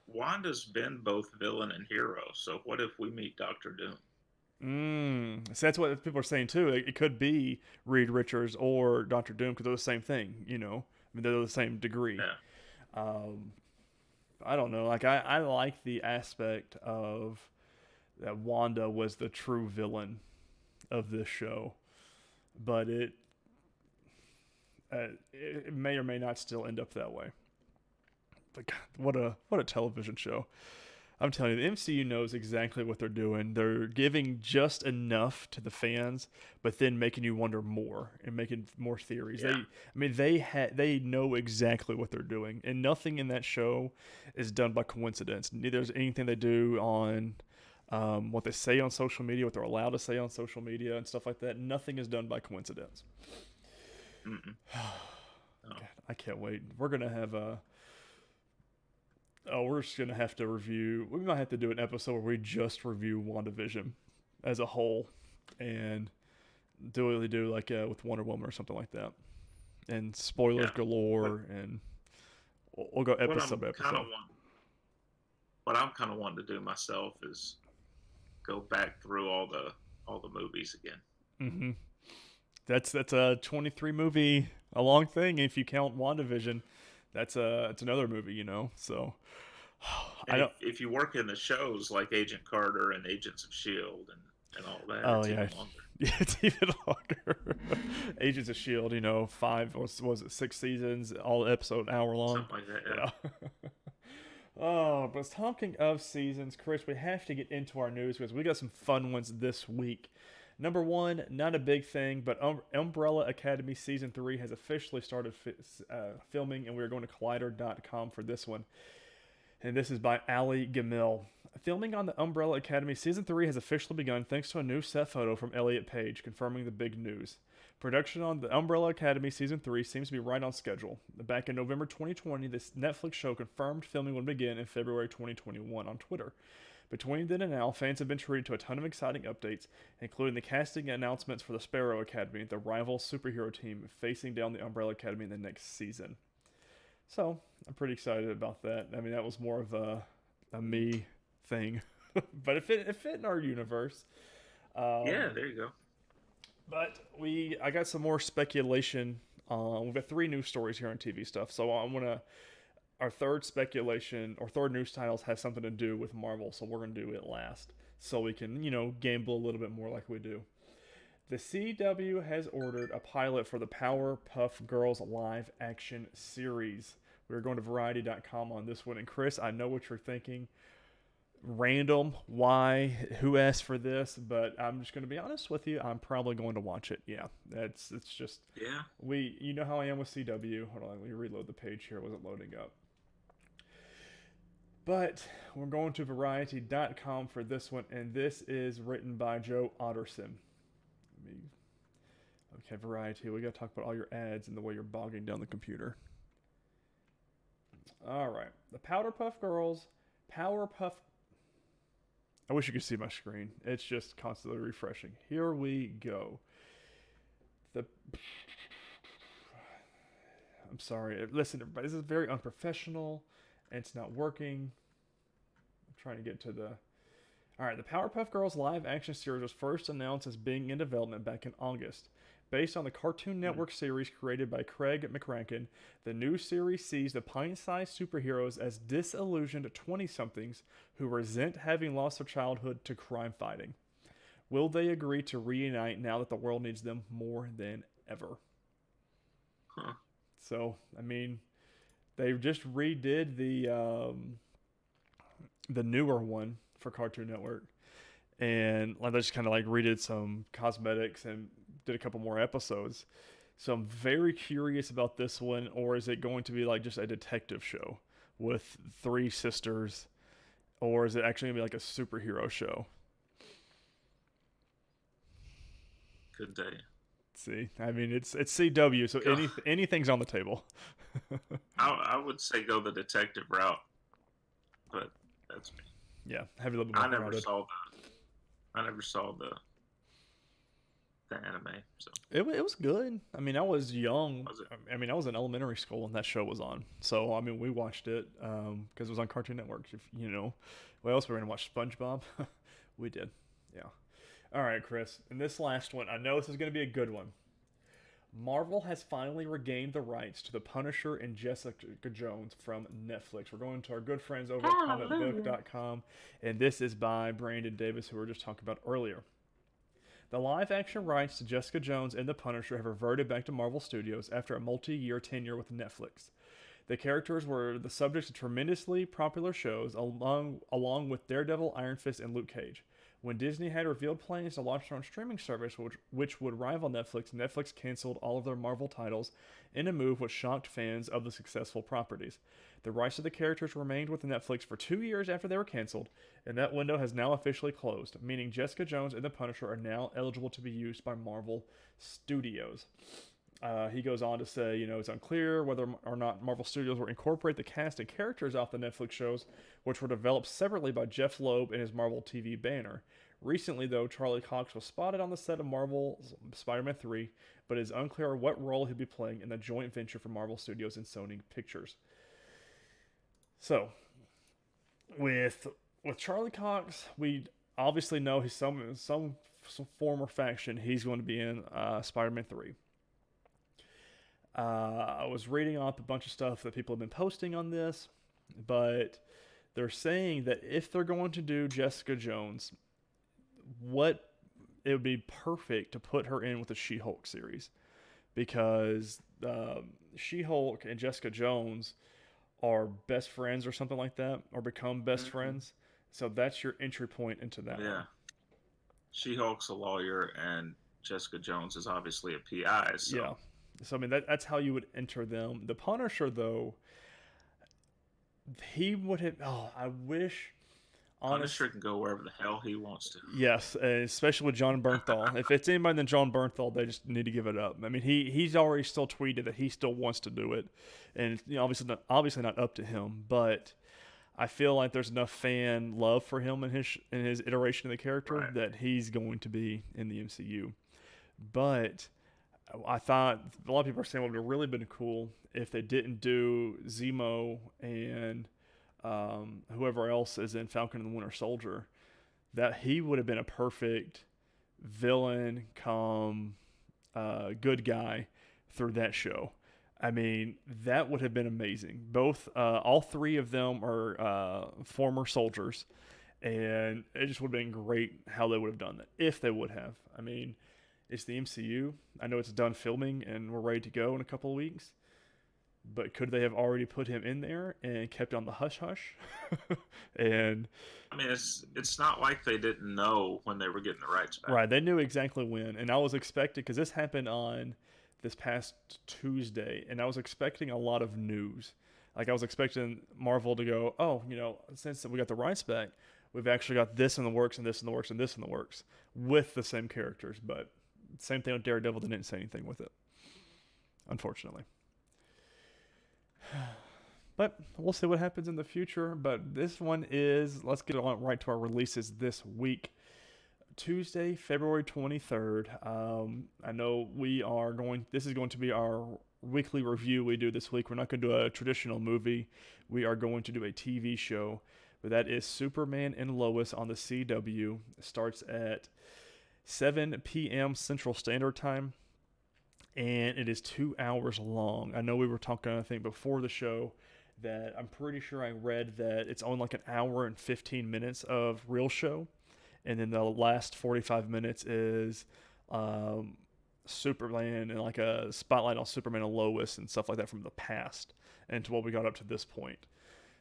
Speaker 2: Wanda's been both villain and hero, so what if we meet Doctor Doom?
Speaker 1: So that's what people are saying too. It could be Reed Richards or Doctor Doom because they're the same thing. I mean, they're the same degree.
Speaker 2: Yeah.
Speaker 1: Um, I don't know. Like I like the aspect of that Wanda was the true villain of this show, but it may or may not still end up that way. Like what a television show. I'm telling you, the MCU knows exactly what they're doing. They're giving just enough to the fans, but then making you wonder more and making more theories.
Speaker 2: Yeah.
Speaker 1: They know exactly what they're doing, and nothing in that show is done by coincidence. Neither is anything they do on what they say on social media, what they're allowed to say on social media, and stuff like that. Nothing is done by coincidence.
Speaker 2: Mm-mm. No.
Speaker 1: God, I can't wait. We're just gonna have to review. We might have to do an episode where we just review WandaVision as a whole, and do like with Wonder Woman or something like that, and spoilers
Speaker 2: Yeah. What
Speaker 1: galore, and we'll go
Speaker 2: what
Speaker 1: episode
Speaker 2: I'm
Speaker 1: by
Speaker 2: kind of
Speaker 1: episode.
Speaker 2: want what I'm kind of wanting to do myself is go back through all the movies again.
Speaker 1: Mm-hmm. That's a 23 movie, a long thing if you count WandaVision. It's another movie. So
Speaker 2: And
Speaker 1: I don't.
Speaker 2: if you work in the shows like Agent Carter and Agents of Shield and all that,
Speaker 1: Oh
Speaker 2: it's
Speaker 1: yeah,
Speaker 2: even longer.
Speaker 1: yeah, it's even longer. Agents of Shield, five was it 6 seasons, all episode hour long.
Speaker 2: Something like that. Yeah.
Speaker 1: Yeah. Oh, but talking of seasons, Chris, we have to get into our news because we got some fun ones this week. Number one, not a big thing, but Umbrella Academy Season 3 has officially started filming, and we're going to Collider.com for this one. And this is by Ali Gamil. Filming on the Umbrella Academy Season 3 has officially begun thanks to a new set photo from Elliot Page confirming the big news. Production on the Umbrella Academy Season 3 seems to be right on schedule. Back in November 2020, this Netflix show confirmed filming would begin in February 2021 on Twitter. Between then and now, fans have been treated to a ton of exciting updates, including the casting announcements for the Spyro Academy, the rival superhero team facing down the Umbrella Academy in the next season. So, I'm pretty excited about that. I mean, that was more of a me thing, but it fit in our universe.
Speaker 2: Yeah,
Speaker 1: Um,
Speaker 2: there you go.
Speaker 1: but I got some more speculation. We've got 3 news stories here on TV stuff, so I'm gonna. Our third speculation or third news titles has something to do with Marvel, so we're gonna do it last, so we can gamble a little bit more like we do. The CW has ordered a pilot for the Powerpuff Girls live action series. We're going to Variety.com on this one, and Chris, I know what you're thinking. Random, why, who asked for this? But I'm just going to be honest with you. I'm probably going to watch it. Yeah, it's just
Speaker 2: Yeah.
Speaker 1: you know how I am with CW. Hold on, let me reload the page here. It wasn't loading up. But we're going to Variety.com for this one, and this is written by Joe Otterson. Okay, Variety, we got to talk about all your ads and the way you're bogging down the computer. All right, the Powerpuff Girls, Powerpuff. I wish you could see my screen. It's just constantly refreshing. Here we go. I'm sorry. Listen, everybody, this is very unprofessional, and it's not working. I'm trying to get to the. All right, the Powerpuff Girls live action series was first announced as being in development back in August. Based on the Cartoon Network series created by Craig McCracken, the new series sees the pint-sized superheroes as disillusioned 20-somethings who resent having lost their childhood to crime fighting. Will they agree to reunite now that the world needs them more than ever?
Speaker 2: Huh.
Speaker 1: So, I mean, they just redid the newer one for Cartoon Network, and they just kind of like redid some cosmetics and did a couple more episodes. So I'm very curious about this one, or is it going to be like just a detective show with 3 sisters, or is it actually gonna be like a superhero show?
Speaker 2: Good day.
Speaker 1: See, I mean it's CW, so
Speaker 2: Go.
Speaker 1: anything's on the table.
Speaker 2: I would say go the detective route, but that's me.
Speaker 1: Yeah, have a little bit more
Speaker 2: I never
Speaker 1: crowded.
Speaker 2: saw the anime. So
Speaker 1: It was good. I mean, I was young.
Speaker 2: was it?
Speaker 1: I mean, I was in elementary school when that show was on. So I mean, we watched it because it was on Cartoon Network. If what else were we gonna watch? SpongeBob. We did. Yeah. All right, Chris. And this last one, I know this is gonna be a good one. Marvel has finally regained the rights to The Punisher and Jessica Jones from Netflix. We're going to our good friends over at comicbook.com, and this is by Brandon Davis, who we were just talking about earlier. The live-action rights to Jessica Jones and The Punisher have reverted back to Marvel Studios after a multi-year tenure with Netflix. The characters were the subjects of tremendously popular shows, along with Daredevil, Iron Fist, and Luke Cage. When Disney had revealed plans to launch their own streaming service, which would rival Netflix, Netflix canceled all of their Marvel titles in a move which shocked fans of the successful properties. The rights to the characters remained with Netflix for 2 years after they were canceled, and that window has now officially closed, meaning Jessica Jones and The Punisher are now eligible to be used by Marvel Studios. He goes on to say, it's unclear whether or not Marvel Studios will incorporate the cast and characters off the Netflix shows, which were developed separately by Jeff Loeb and his Marvel TV banner. Recently, though, Charlie Cox was spotted on the set of Marvel's Spider-Man 3, but it is unclear what role he'll be playing in the joint venture for Marvel Studios and Sony Pictures. So, with Charlie Cox, we obviously know he's some former faction. He's going to be in Spider-Man 3. I was reading up a bunch of stuff that people have been posting on this, but they're saying that if they're going to do Jessica Jones, what it would be perfect to put her in with the She-Hulk series, because She-Hulk and Jessica Jones are best friends or something like that, or become best
Speaker 2: Hmm.
Speaker 1: friends. So that's your entry point into that
Speaker 2: Yeah.
Speaker 1: one.
Speaker 2: She-Hulk's a lawyer, and Jessica Jones is obviously a PI.
Speaker 1: Yeah.
Speaker 2: So
Speaker 1: So I mean that's how you would enter them. The Punisher though, he would have. Oh, I wish. Honest.
Speaker 2: Punisher can go wherever the hell he wants to.
Speaker 1: Yes, especially with John Bernthal. If it's anybody than John Bernthal, they just need to give it up. I mean, he's already still tweeted that he still wants to do it, and obviously not up to him. But I feel like there's enough fan love for him in his iteration of the character
Speaker 2: Right.
Speaker 1: that he's going to be in the MCU. But I thought a lot of people are saying it would have really been cool if they didn't do Zemo and whoever else is in Falcon and the Winter Soldier. That he would have been a perfect villain, come good guy through that show. I mean, that would have been amazing. All three of them are former soldiers, and it just would have been great how they would have done that if they would have. I mean, it's the MCU. I know it's done filming and we're ready to go in a couple of weeks, but could they have already put him in there and kept on the hush hush? And
Speaker 2: I mean, it's not like they didn't know when they were getting the rights back.
Speaker 1: right, they knew exactly when, and I was expecting because this happened on this past Tuesday, and I was expecting a lot of news. Like I was expecting Marvel to go, oh, since we got the rights back, we've actually got this in the works and this in the works and this in the works with the same characters. But same thing with Daredevil, they didn't say anything with it, unfortunately. But we'll see what happens in the future. But this one is, let's get on right to our releases this week. Tuesday, February 23rd. I know this is going to be our weekly review we do this week. We're not going to do a traditional movie. We are going to do a TV show. But that is Superman and Lois on the CW. It starts at 7 p.m. Central Standard Time. And it is 2 hours long. I know we were talking, I think, before the show that I'm pretty sure I read that it's only like an hour and 15 minutes of real show, and then the last 45 minutes is Superman and like a spotlight on Superman and Lois and stuff like that from the past and to what we got up to this point.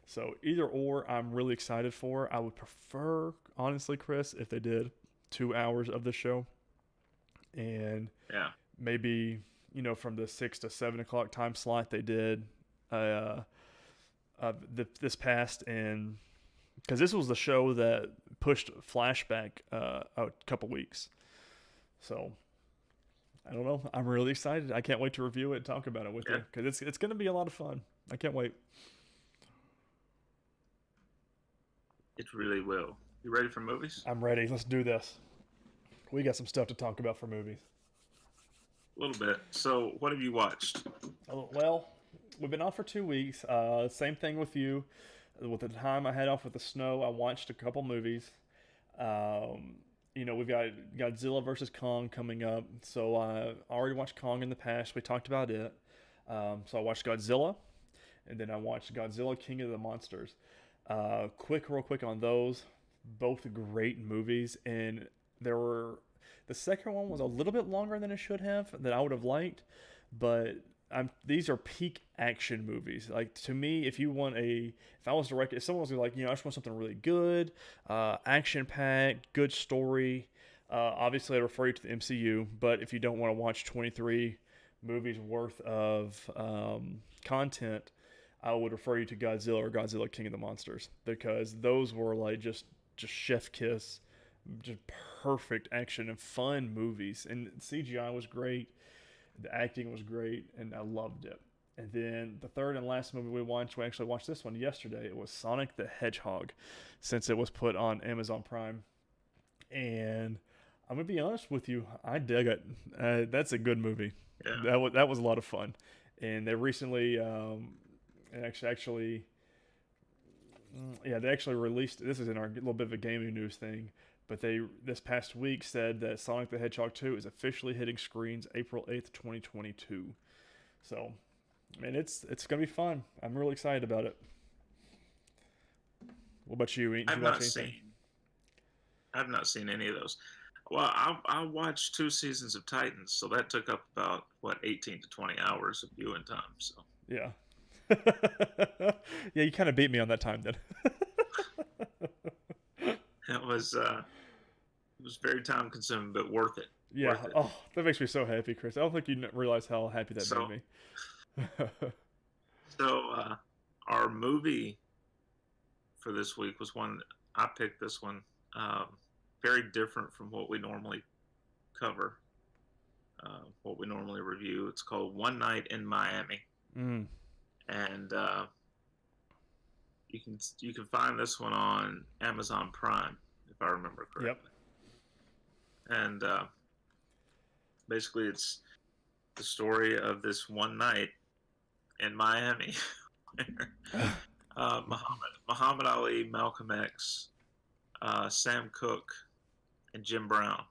Speaker 1: So either or, I'm really excited for. I would prefer, honestly, Chris, if they did 2 hours of the show, and
Speaker 2: Yeah.
Speaker 1: maybe from the 6 to 7 o'clock time slot they did this past, and because this was the show that pushed Flashback a couple weeks. So I don't know. I'm really excited. I can't wait to review it and talk about it with
Speaker 2: Yeah.
Speaker 1: you because it's going to be a lot of fun. I can't wait.
Speaker 2: It really will. You ready for movies?
Speaker 1: I'm ready. Let's do this. We got some stuff to talk about for movies.
Speaker 2: A little bit. So, what have you watched?
Speaker 1: Well, we've been off for 2 weeks. Same thing with you. With the time I had off with the snow, I watched a couple movies. We've got Godzilla versus Kong coming up. So I already watched Kong in the past. We talked about it. So I watched Godzilla, and then I watched Godzilla King of the Monsters. Real quick on those. Both great movies, and the second one was a little bit longer than it should have, that I would have liked, but these are peak action movies. Like to me, if someone was like, I just want something really good, action packed, good story. Obviously, I refer you to the MCU, but if you don't want to watch 23 movies worth of content, I would refer you to Godzilla or Godzilla King of the Monsters, because those were like just chef kiss, just perfect action and fun movies. And CGI was great, the acting was great, and I loved it. And then the third and last movie we actually watched this one yesterday. It was Sonic the Hedgehog, since it was put on Amazon Prime. And I'm gonna be honest with you, I dig it. That's a good movie.
Speaker 2: Yeah.
Speaker 1: That was a lot of fun. And they recently, they actually released. This is in our little bit of a gaming news thing, but they this past week said that Sonic the Hedgehog 2 is officially hitting screens April 8th, 2022. So, it's gonna be fun. I'm really excited about it. What about you? Did
Speaker 2: I've
Speaker 1: you watch
Speaker 2: not
Speaker 1: anything?
Speaker 2: seen. I've not seen any of those. Well, I watched 2 seasons of Titans, so that took up about what 18 to 20 hours of viewing time. So
Speaker 1: Yeah. Yeah, you kind of beat me on that time then.
Speaker 2: it was very time consuming, but worth it.
Speaker 1: Yeah.
Speaker 2: Worth it.
Speaker 1: Oh, that makes me so happy, Chris. I don't think you realize how happy that made
Speaker 2: So
Speaker 1: me.
Speaker 2: so our movie for this week was one I picked. This one um, very different from what we normally cover, what we normally review. It's called One Night in Miami,
Speaker 1: Mm.
Speaker 2: and you can find this one on Amazon Prime, if I remember
Speaker 1: Yep.
Speaker 2: correctly. And basically, it's the story of this one night in Miami. Muhammad Ali, Malcolm X, Sam Cooke, and Jim Brown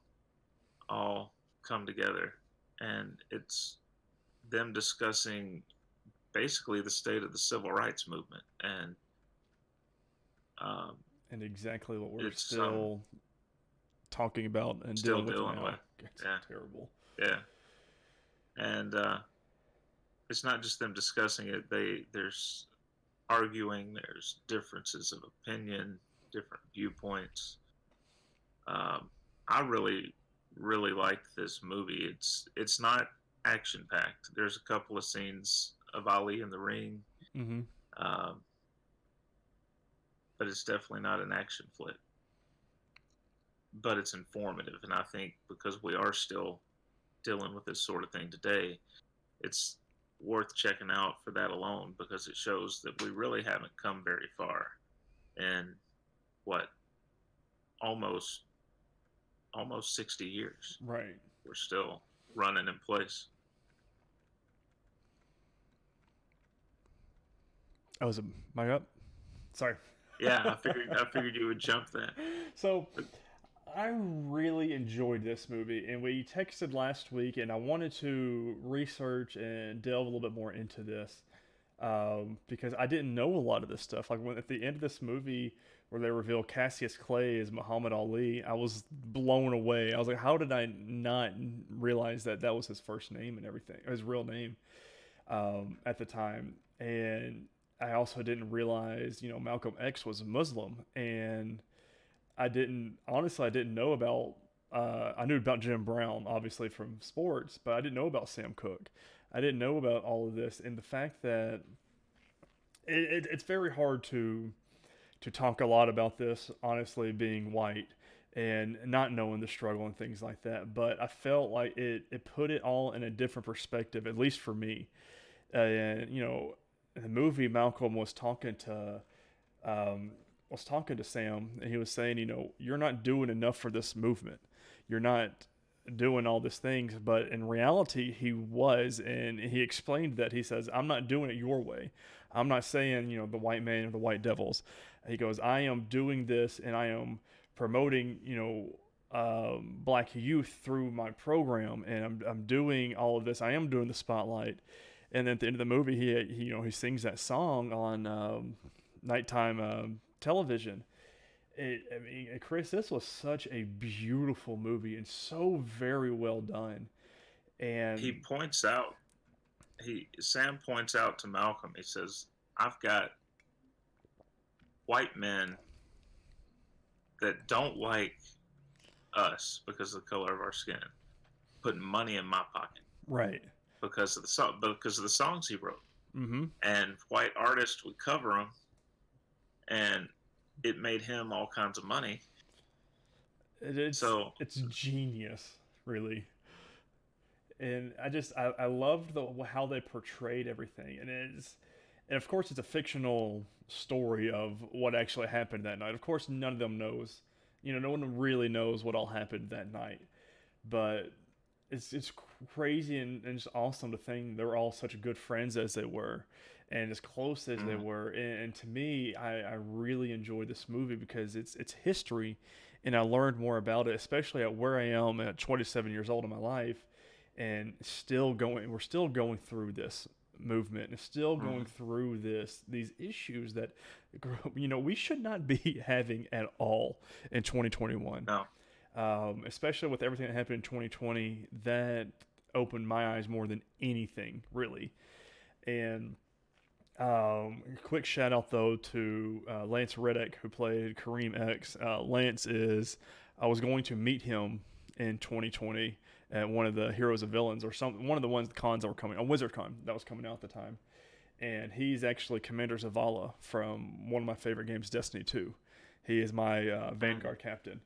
Speaker 2: all come together, and it's them discussing basically the state of the civil rights movement, and um,
Speaker 1: And exactly what we're
Speaker 2: it's
Speaker 1: still talking about and
Speaker 2: still
Speaker 1: dealing with
Speaker 2: dealing with.
Speaker 1: now. It's
Speaker 2: Yeah,
Speaker 1: terrible.
Speaker 2: yeah, and it's not just them discussing it. There's arguing, there's differences of opinion, different viewpoints. I really liked this movie. It's not action packed. There's a couple of scenes of Ali in the ring,
Speaker 1: Mm-hmm.
Speaker 2: um, but it's definitely not an action flick. But it's informative, and I think because we are still dealing with this sort of thing today, it's worth checking out for that alone because it shows that we really haven't come very far in what almost almost 60 years.
Speaker 1: Right.
Speaker 2: We're still running in place.
Speaker 1: Oh, was it my up? Sorry.
Speaker 2: Yeah, I figured you would jump that.
Speaker 1: So
Speaker 2: But
Speaker 1: I really enjoyed this movie, and we texted last week, and I wanted to research and delve a little bit more into this because I didn't know a lot of this stuff. Like when at the end of this movie, where they reveal Cassius Clay as Muhammad Ali, I was blown away. I was like, how did I not realize that that was his first name and everything, his real name at the time? And I also didn't realize, Malcolm X was a Muslim, and I didn't know about. I knew about Jim Brown, obviously from sports, but I didn't know about Sam Cooke. I didn't know about all of this, and the fact that it's very hard to talk a lot about this, honestly, being white and not knowing the struggle and things like that. But I felt like it put it all in a different perspective, at least for me. And in the movie, Malcolm um, was talking to Sam, and he was saying, you're not doing enough for this movement. You're not doing all these things, but in reality, he was, and he explained that. He says, "I'm not doing it your way. I'm not saying the white man or the white devils." He goes, "I am doing this, and I am promoting black youth through my program, and I'm doing all of this. I am doing the spotlight." And then at the end of the movie, he sings that song on nighttime television. I mean, Chris, this was such a beautiful movie and so very well done.
Speaker 2: he
Speaker 1: And
Speaker 2: points out, he Sam points out to Malcolm. He says, "I've got white men that don't like us because of the color of our skin, putting money in my pocket
Speaker 1: right,
Speaker 2: because of the songs he wrote,
Speaker 1: mm-hmm.
Speaker 2: and white artists would cover them, and it made him all kinds of money.
Speaker 1: It's
Speaker 2: So
Speaker 1: it's genius, really. And I loved how they portrayed everything, and of course it's a fictional story of what actually happened that night. Of course, none of them knows, no one really knows what all happened that night. But it's crazy and just awesome to think they were all such good friends as they were, and as close as they
Speaker 2: mm,
Speaker 1: were. And to me, I really enjoyed this movie because it's history, and I learned more about it, especially at where I am at 27 years old in my life, and still going. We're still going through this movement and is still going
Speaker 2: Mhm.
Speaker 1: through these issues that we should not be having at all in 2021.
Speaker 2: No.
Speaker 1: Especially with everything that happened in 2020, that opened my eyes more than anything, really. And quick shout out though to Lance Reddick, who played Kareem X. I was going to meet him in 2020 at one of the Heroes of Villains or one of the cons that were coming, a WizardCon that was coming out at the time. And he's actually Commander Zavala from one of my favorite games, Destiny 2. He is my Vanguard captain.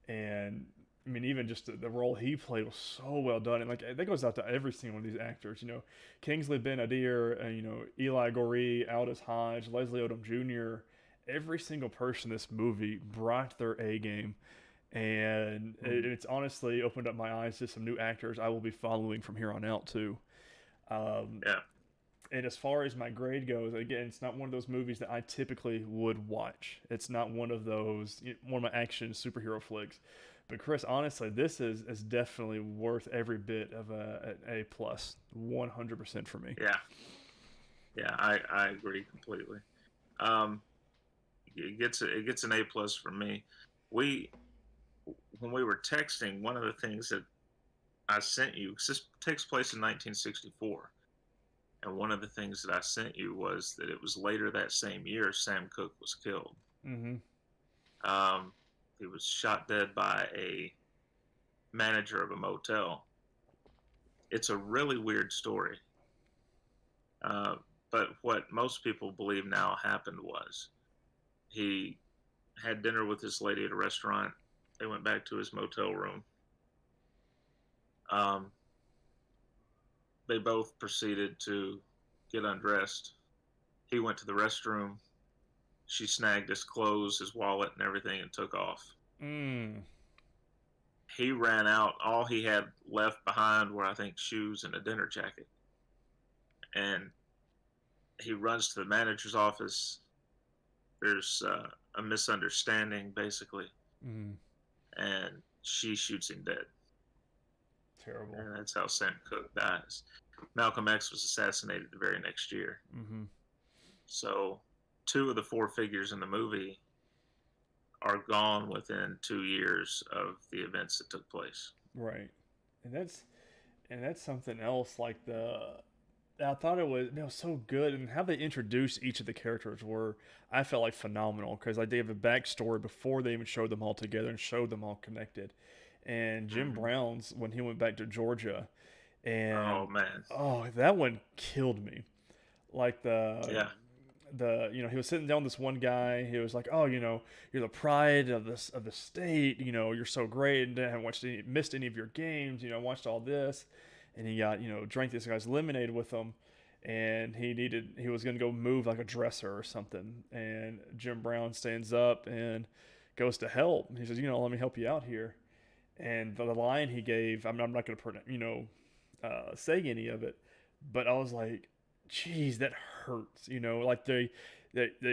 Speaker 1: And I mean, even just the role he played was so well done, and like that goes out to every single one of these actors. Kingsley Ben-Adir, Eli Goree, Aldous Hodge, Leslie Odom Jr. Every single person in this movie brought their A game, and it's honestly opened up my eyes to some new actors I will be following from here on out too.
Speaker 2: Yeah.
Speaker 1: And as far as my grade goes, again, it's not one of those movies that I typically would watch. It's not one of my action superhero flicks. But Chris, honestly, this is definitely worth every bit of an A plus, 100% for me.
Speaker 2: Yeah. Yeah. I agree completely. It gets an A plus for me. We When we were texting, one of the things that I sent you, because this takes place in 1964. And one of the things that I sent you was that it was later that same year Sam Cooke was killed.
Speaker 1: Mm-hmm.
Speaker 2: He was shot dead by a manager of a motel. It's a really weird story. But what most people believe now happened was he had dinner with this lady at a restaurant. They went back to his motel room. They both proceeded to get undressed. He went to the restroom. She snagged his clothes, his wallet, and everything and took off. He ran out. All he had left behind were, I think, shoes and a dinner jacket. And he runs to the manager's office. There's a misunderstanding, basically. And she shoots him dead.
Speaker 1: Terrible.
Speaker 2: And that's how Sam Cooke dies. Malcolm X was assassinated the very next year. So 2 of the 4 figures in the movie are gone within 2 years of the events that took place.
Speaker 1: Right. And that's something else. Like I thought it was so good, and how they introduced each of the characters I felt like phenomenal, because they gave a backstory before they even showed them all together and showed them all connected. And Jim Brown's, when he went back to Georgia, and
Speaker 2: oh man,
Speaker 1: that one killed me. Like
Speaker 2: yeah.
Speaker 1: He was sitting down with this one guy. He was like, "Oh, you're the pride of the state. You're so great, and haven't missed any of your games. Watched all this." And he got drank this guy's lemonade with him, and he was gonna go move like a dresser or something. And Jim Brown stands up and goes to help. He says, "Let me help you out here." And the line he gave, I'm not gonna say any of it, but I was like, geez, that hurts. Like they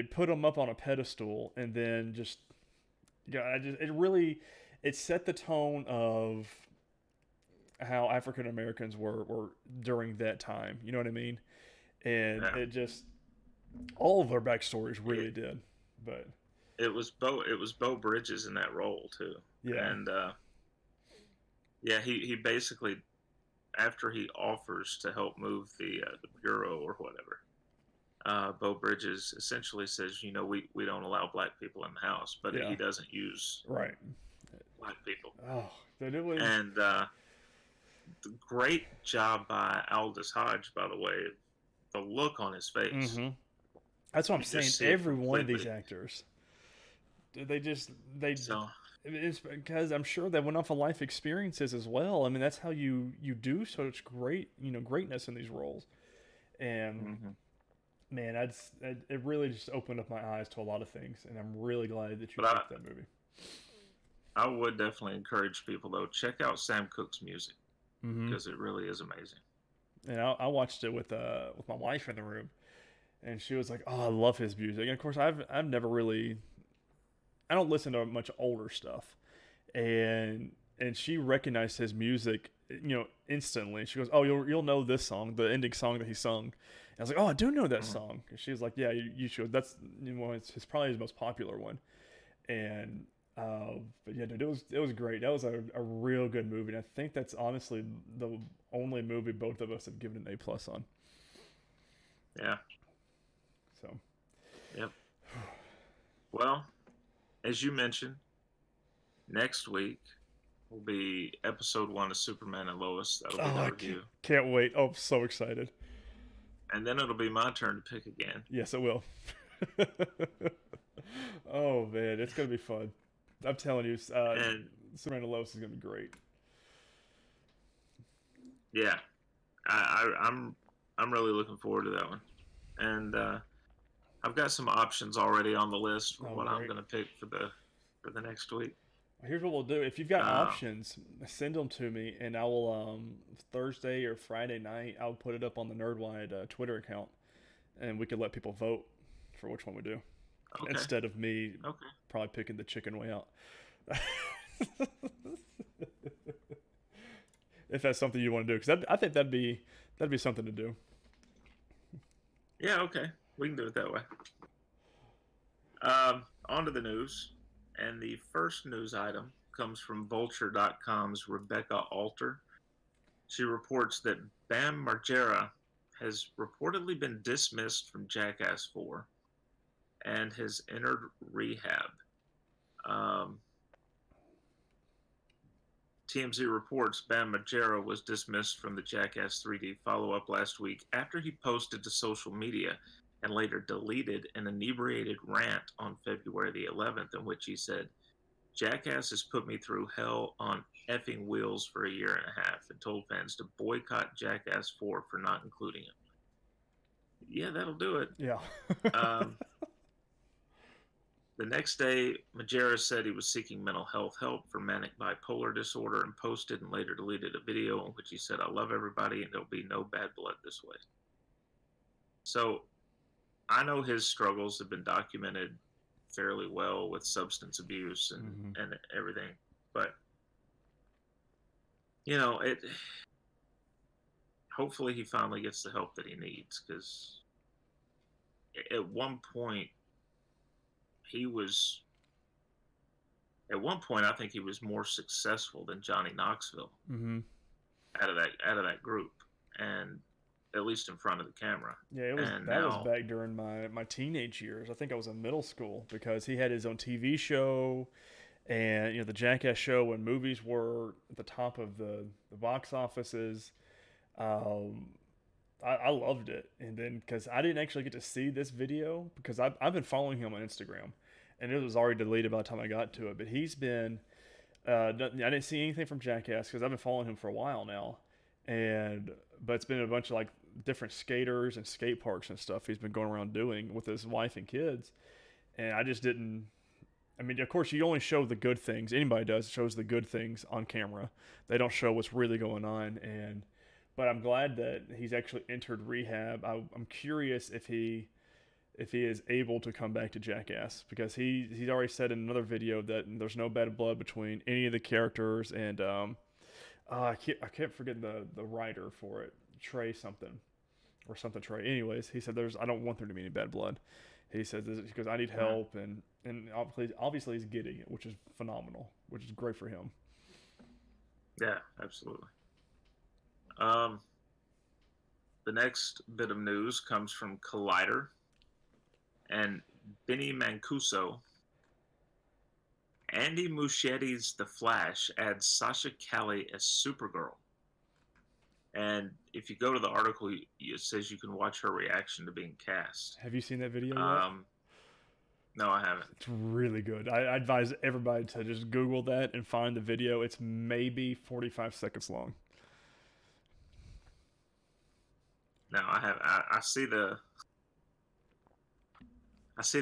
Speaker 1: put him up on a pedestal, and then it set the tone of how African Americans were during that time. You know what I mean? And
Speaker 2: Yeah.
Speaker 1: it just, all of their backstories really did. But
Speaker 2: it was Bo Bridges in that role too.
Speaker 1: Yeah.
Speaker 2: And he basically, after he offers to help move the bureau or whatever, Bo Bridges essentially says, we don't allow black people in the house, but he doesn't use
Speaker 1: right
Speaker 2: black people.
Speaker 1: Oh, that it was.
Speaker 2: And great job by Aldous Hodge, by the way. The look on his face.
Speaker 1: That's what I'm saying. Every one of these actors, it's because I'm sure they went off of life experiences as well. I mean, that's how you do such greatness in these roles. And man, it really just opened up my eyes to a lot of things, and I'm really glad that you picked that movie.
Speaker 2: I would definitely encourage people, though, check out Sam Cooke's music, because it really is amazing.
Speaker 1: And I watched it with my wife in the room, and she was like, "Oh, I love his music." And of course, I've never really, I don't listen to much older stuff, and she recognized his music, instantly. She goes, "Oh, you'll know this song, the ending song that he sung," I was like, oh, I do know that
Speaker 2: Mm.
Speaker 1: song. And she was like, yeah, you should. That's it's probably his most popular one. And but yeah, dude, it was great. That was a real good movie. And I think that's honestly the only movie both of us have given an A+ on.
Speaker 2: Yeah.
Speaker 1: So
Speaker 2: Yep. Well, as you mentioned, next week will be episode 1 of Superman and Lois. That'll be
Speaker 1: oh,
Speaker 2: the
Speaker 1: I can't,
Speaker 2: review.
Speaker 1: can't wait. Oh, I'm so excited.
Speaker 2: And then it'll be my turn to pick again.
Speaker 1: Yes, it will. Oh man, it's gonna be fun. I'm telling you,
Speaker 2: And
Speaker 1: Serena Lois is gonna be great.
Speaker 2: yeah, I'm really looking forward to that one. And I've got some options already on the list for
Speaker 1: Oh
Speaker 2: what I'm
Speaker 1: great.
Speaker 2: going to pick for the next week.
Speaker 1: Here's what we'll do. If you've got
Speaker 2: Uh,
Speaker 1: options, send them to me, and I will Thursday or Friday night. I'll put it up on the NerdWide Twitter account, and we can let people vote for which one we do,
Speaker 2: okay,
Speaker 1: instead of me
Speaker 2: okay,
Speaker 1: probably picking the chicken way out. If that's something you want to do, because I think that'd be something to do.
Speaker 2: yeah, okay. We can do it that way. On to the news, and the first news item comes from Vulture.com's Rebecca Alter. She reports that Bam Margera has reportedly been dismissed from Jackass 4 and has entered rehab. Um, TMZ reports Bam Margera was dismissed from the Jackass 3D follow-up last week after he posted to social media and later deleted an inebriated rant on February the 11th in which he said, Jackass has put me through hell on effing wheels for a year and a half and told fans to boycott Jackass 4 for not including him. Yeah, that'll do it.
Speaker 1: Yeah.
Speaker 2: Um, The next day, Majera said he was seeking mental health help for manic bipolar disorder and posted and later deleted a video in which he said, I love everybody and there'll be no bad blood this way. So I know his struggles have been documented fairly well with substance abuse
Speaker 1: hmm
Speaker 2: and everything. But, you know, hopefully he finally gets the help that he needs because at one point he was I think he was more successful than Johnny Knoxville
Speaker 1: hmm
Speaker 2: out of that group, and at least in front of the camera.
Speaker 1: Yeah,
Speaker 2: And
Speaker 1: that was
Speaker 2: now,
Speaker 1: back during my teenage years. I think I was in middle school because he had his own TV show, and the Jackass show when movies were at the top of the box offices. Um, I loved it, and then because I didn't actually get to see this video because I've been following him on Instagram, and it was already deleted by the time I got to it. But he's been I didn't see anything from Jackass because I've been following him for a while now, and but it's been a bunch of like different skaters and skate parks and stuff he's been going around doing with his wife and kids, and I just didn't. I mean, of course, you only show the good things. Anybody does shows the good things on camera. They don't show what's really going on, and but I'm glad that he's actually entered rehab. I'm curious if he is able to come back to Jackass because he's already said in another video that there's no bad blood between any of the characters and I can't forget the writer for it, Trey something or something Trey. Anyways, he said I don't want there to be any bad blood. He says because I need help and obviously he's getting it, which is phenomenal, which is great for him.
Speaker 2: yeah, absolutely. Um, the next bit of news comes from Collider and Benny Mancuso. Andy Muschietti's The Flash adds Sasha Calle as Supergirl. And if you go to the article, it says you can watch her reaction to being cast.
Speaker 1: Have you seen that video yet?
Speaker 2: Um, no, I haven't.
Speaker 1: It's really good. I advise everybody to just Google that and find the video. It's maybe 45 seconds long.
Speaker 2: No, I have. I see the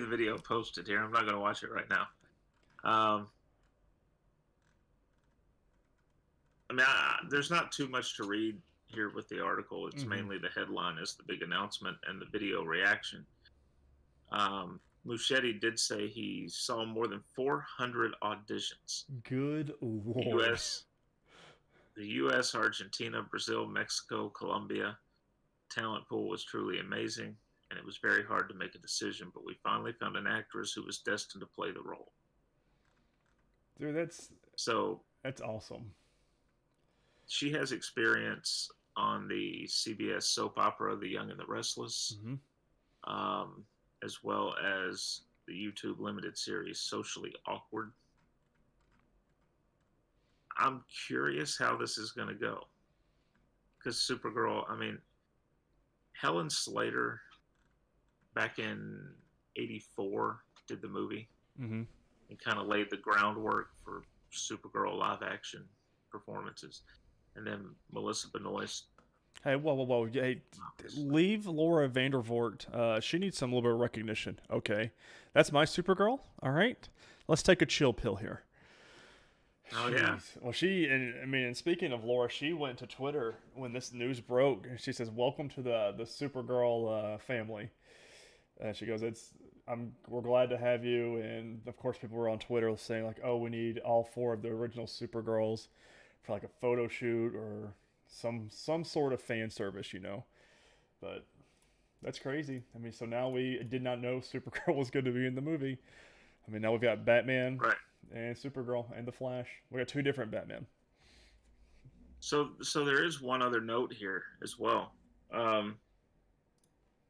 Speaker 2: video posted here. I'm not going to watch it right now. I mean, there's not too much to read here with the article. It's mainly the headline is the big announcement and the video reaction. Muschietti did say he saw more than 400 auditions.
Speaker 1: Good lord.
Speaker 2: The U.S., Argentina, Brazil, Mexico, Colombia. talent pool was truly amazing, and it was very hard to make a decision, but we finally found an actress who was destined to play the role.
Speaker 1: Dude,
Speaker 2: So
Speaker 1: that's awesome.
Speaker 2: she has experience on the CBS soap opera The Young and the Restless,
Speaker 1: Mm-hmm.
Speaker 2: as well as the YouTube limited series Socially Awkward. I'm curious how this is going to go. Because Supergirl, I mean, Helen Slater back in '84 did the movie
Speaker 1: Mm-hmm.
Speaker 2: and kind of laid the groundwork for Supergirl live action performances. And then Melissa Benoist,
Speaker 1: Hey, whoa, whoa, whoa! Hey,
Speaker 2: obviously.
Speaker 1: leave Laura Vandervoort. She needs some little bit of recognition. Okay, that's my Supergirl. All right, let's take a chill pill here.
Speaker 2: Oh, yeah.
Speaker 1: Jeez. Well, and I mean, and speaking of Laura, she went to Twitter when this news broke, and she says, "Welcome to the Supergirl family." And she goes, we're glad to have you." And of course, people were on Twitter saying like, "Oh, we need all four of the original Supergirls for like a photo shoot or some sort of fan service, you know." But that's crazy. I mean, so now we did not know Supergirl was going to be in the movie. I mean, now we've got Batman
Speaker 2: Right.
Speaker 1: and Supergirl and the Flash. We got two different Batman.
Speaker 2: So there is one other note here as well. Um,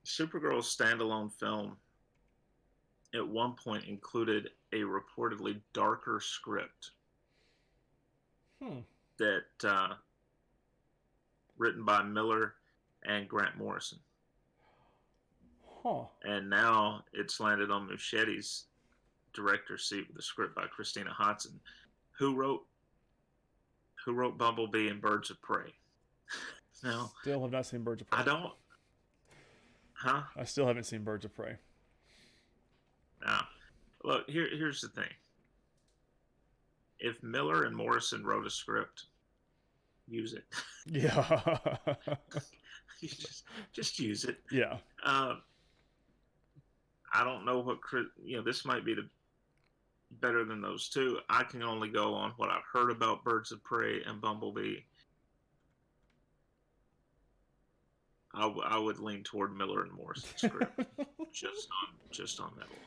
Speaker 2: Supergirl's standalone film at one point included a reportedly darker script
Speaker 1: Hmm.
Speaker 2: that written by Miller and Grant Morrison,
Speaker 1: Huh.
Speaker 2: and now it's landed on Muschietti's director's seat with a script by Christina Hodson, who wrote Bumblebee and Birds of Prey. Now,
Speaker 1: Still have not seen Birds of Prey.
Speaker 2: I don't, huh?
Speaker 1: I still haven't seen Birds of Prey.
Speaker 2: Now, look, here's the thing. If Miller and Morrison wrote a script, use it.
Speaker 1: Yeah.
Speaker 2: just use it.
Speaker 1: Yeah.
Speaker 2: Uh, I don't know what this might be the better than those two. I can only go on what I've heard about Birds of Prey and Bumblebee. I would lean toward Miller and Morrison's script, just on that one.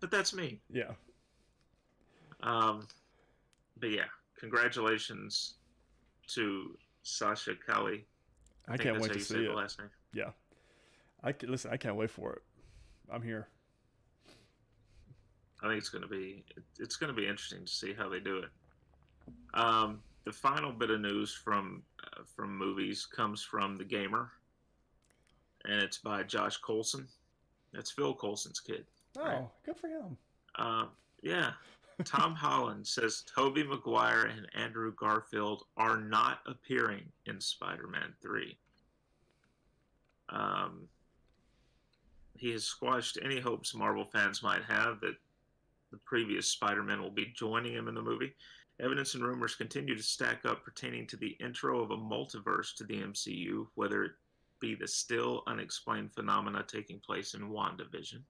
Speaker 2: But that's me.
Speaker 1: Yeah.
Speaker 2: But yeah, congratulations to Sasha Kali.
Speaker 1: I can't wait to see
Speaker 2: the
Speaker 1: it.
Speaker 2: last name.
Speaker 1: Yeah. Listen, I can't wait for it. I'm here.
Speaker 2: I think it's going to be interesting to see how they do it. The final bit of news from movies comes from The Gamer, and it's by Josh Coulson. That's Phil Coulson's kid.
Speaker 1: Oh, right? Good for him.
Speaker 2: Yeah. Tom Holland says Toby Maguire and Andrew Garfield are not appearing in Spider-Man 3. He has squashed any hopes Marvel fans might have that the previous Spider-Man will be joining him in the movie. Evidence and rumors continue to stack up pertaining to the intro of a multiverse to the MCU, whether it be the still unexplained phenomena taking place in WandaVision,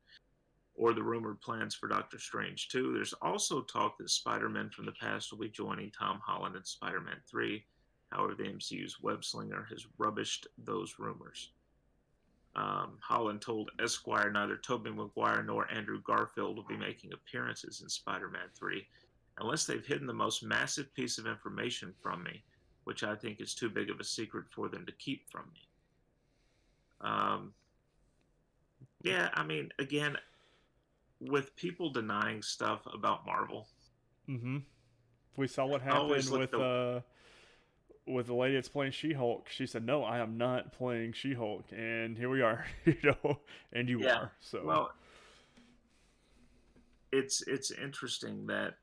Speaker 2: or the rumored plans for Doctor Strange 2. There's also talk that Spider-Man from the past will be joining Tom Holland in Spider-Man 3. However, the MCU's web slinger has rubbished those rumors. Holland told Esquire neither Tobey Maguire nor Andrew Garfield will be making appearances in Spider-Man 3 unless they've hidden the most massive piece of information from me, which I think is too big of a secret for them to keep from me. Yeah, I mean, again, with people denying stuff about Marvel.
Speaker 1: Mm-hmm. We saw what happened with the lady that's playing She-Hulk. She said, "No, I am not playing She-Hulk," and here we are, and you are. So,
Speaker 2: well, it's interesting that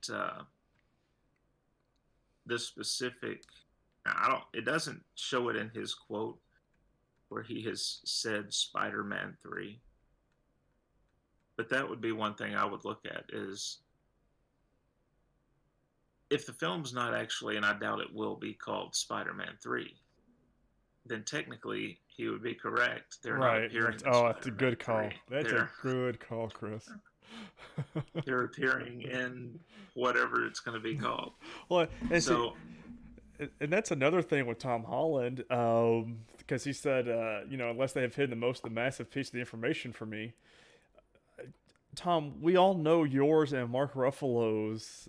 Speaker 2: this specific. It doesn't show it in his quote where he has said Spider-Man 3. But that would be one thing I would look at is if the film's not actually, and I doubt it will be, called Spider-Man 3, then technically he would be correct. They're not appearing.
Speaker 1: That's a good call. That's a good call, Chris.
Speaker 2: They're appearing in whatever it's going to be called.
Speaker 1: Well, and
Speaker 2: so
Speaker 1: And that's another thing with Tom Holland, because he said, unless they have hidden the most, the massive piece of the information for me, Tom, we all know yours and Mark Ruffalo's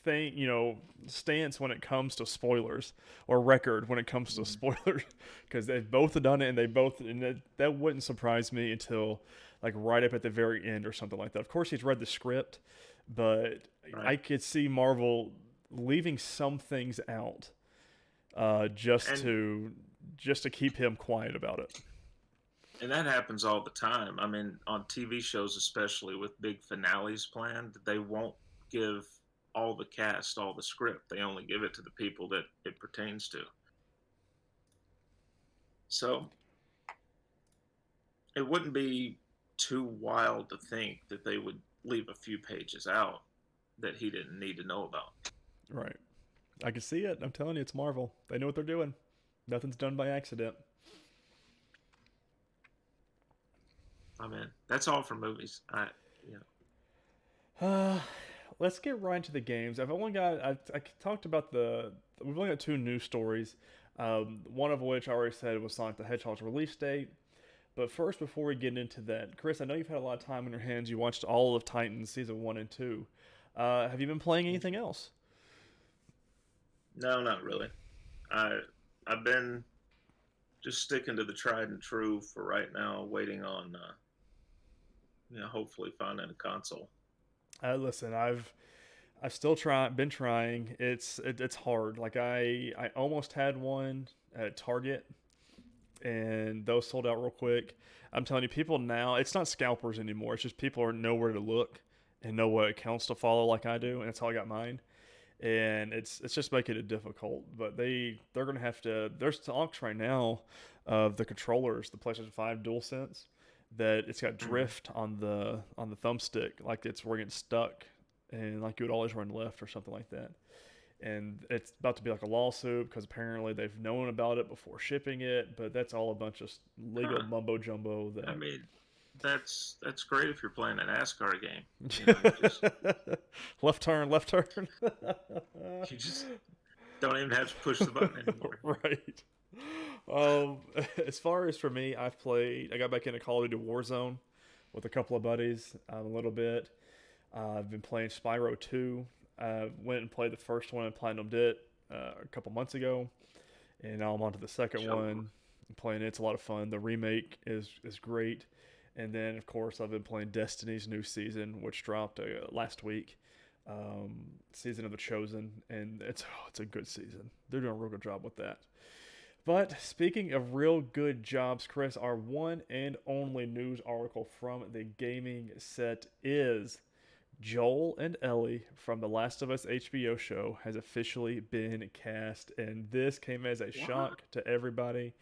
Speaker 1: thing, stance when it comes to spoilers, or record when it comes to spoilers, because they've both done it, and that wouldn't surprise me until like right up at the very end or something like that. Of course, he's read the script, but
Speaker 2: Right.
Speaker 1: I could see Marvel leaving some things out, just
Speaker 2: And
Speaker 1: to keep him quiet about it.
Speaker 2: and that happens all the time. I mean, on TV shows, especially with big finales planned, they won't give all the cast all the script. They only give it to the people that it pertains to. So it wouldn't be too wild to think that they would leave a few pages out that he didn't need to know about.
Speaker 1: Right. I can see it. I'm telling you, it's Marvel. They know what they're doing. Nothing's done by accident.
Speaker 2: I mean, that's all for movies. You know,
Speaker 1: Uh, let's get right into the games. I talked about we've only got two news stories. One of which I already said was Sonic the Hedgehog's release date. But first, before we get into that, Chris, I know you've had a lot of time on your hands. You watched all of Titans season 1 and 2. Have you been playing anything else?
Speaker 2: no, not really. I I've been just sticking to the tried and true for right now, waiting on hopefully finding a console.
Speaker 1: Listen, I've still been trying. It's hard. Like I almost had one at Target, and those sold out real quick. I'm telling you, people now, it's not scalpers anymore. It's just people know where to look and know what accounts to follow, like I do, and that's how I got mine. And it's just making it difficult. But they're gonna have to. There's talks right now of the controllers, the PlayStation 5 DualSense, that it's got
Speaker 2: Mm-hmm.
Speaker 1: drift on the thumbstick, like it's where it gets stuck, and like you would always run left or something like that. And it's about to be like a lawsuit because apparently they've known about it before shipping it, but that's all a bunch of legal
Speaker 2: Huh.
Speaker 1: mumbo jumbo
Speaker 2: I
Speaker 1: that
Speaker 2: mean, that's great if you're playing a NASCAR game. You just
Speaker 1: left turn, left turn.
Speaker 2: you just don't even have to push the button anymore.
Speaker 1: Right. Um, as far as for me, I got back into Call of Duty Warzone with a couple of buddies, a little bit. I've been playing Spyro 2. Went and played the first one and platinumed it a couple months ago, and now I'm on to the second
Speaker 2: So,
Speaker 1: one. I'm playing it. It's a lot of fun. The remake is great. And then, of course, I've been playing Destiny's new season, which dropped last week. Season of the Chosen, and it's a good season. They're doing a real good job with that. But speaking of real good jobs, Chris, our one and only news article from the gaming set is Joel and Ellie from the Last of Us HBO show has officially been cast, and this came as a
Speaker 2: what?
Speaker 1: shock to everybody.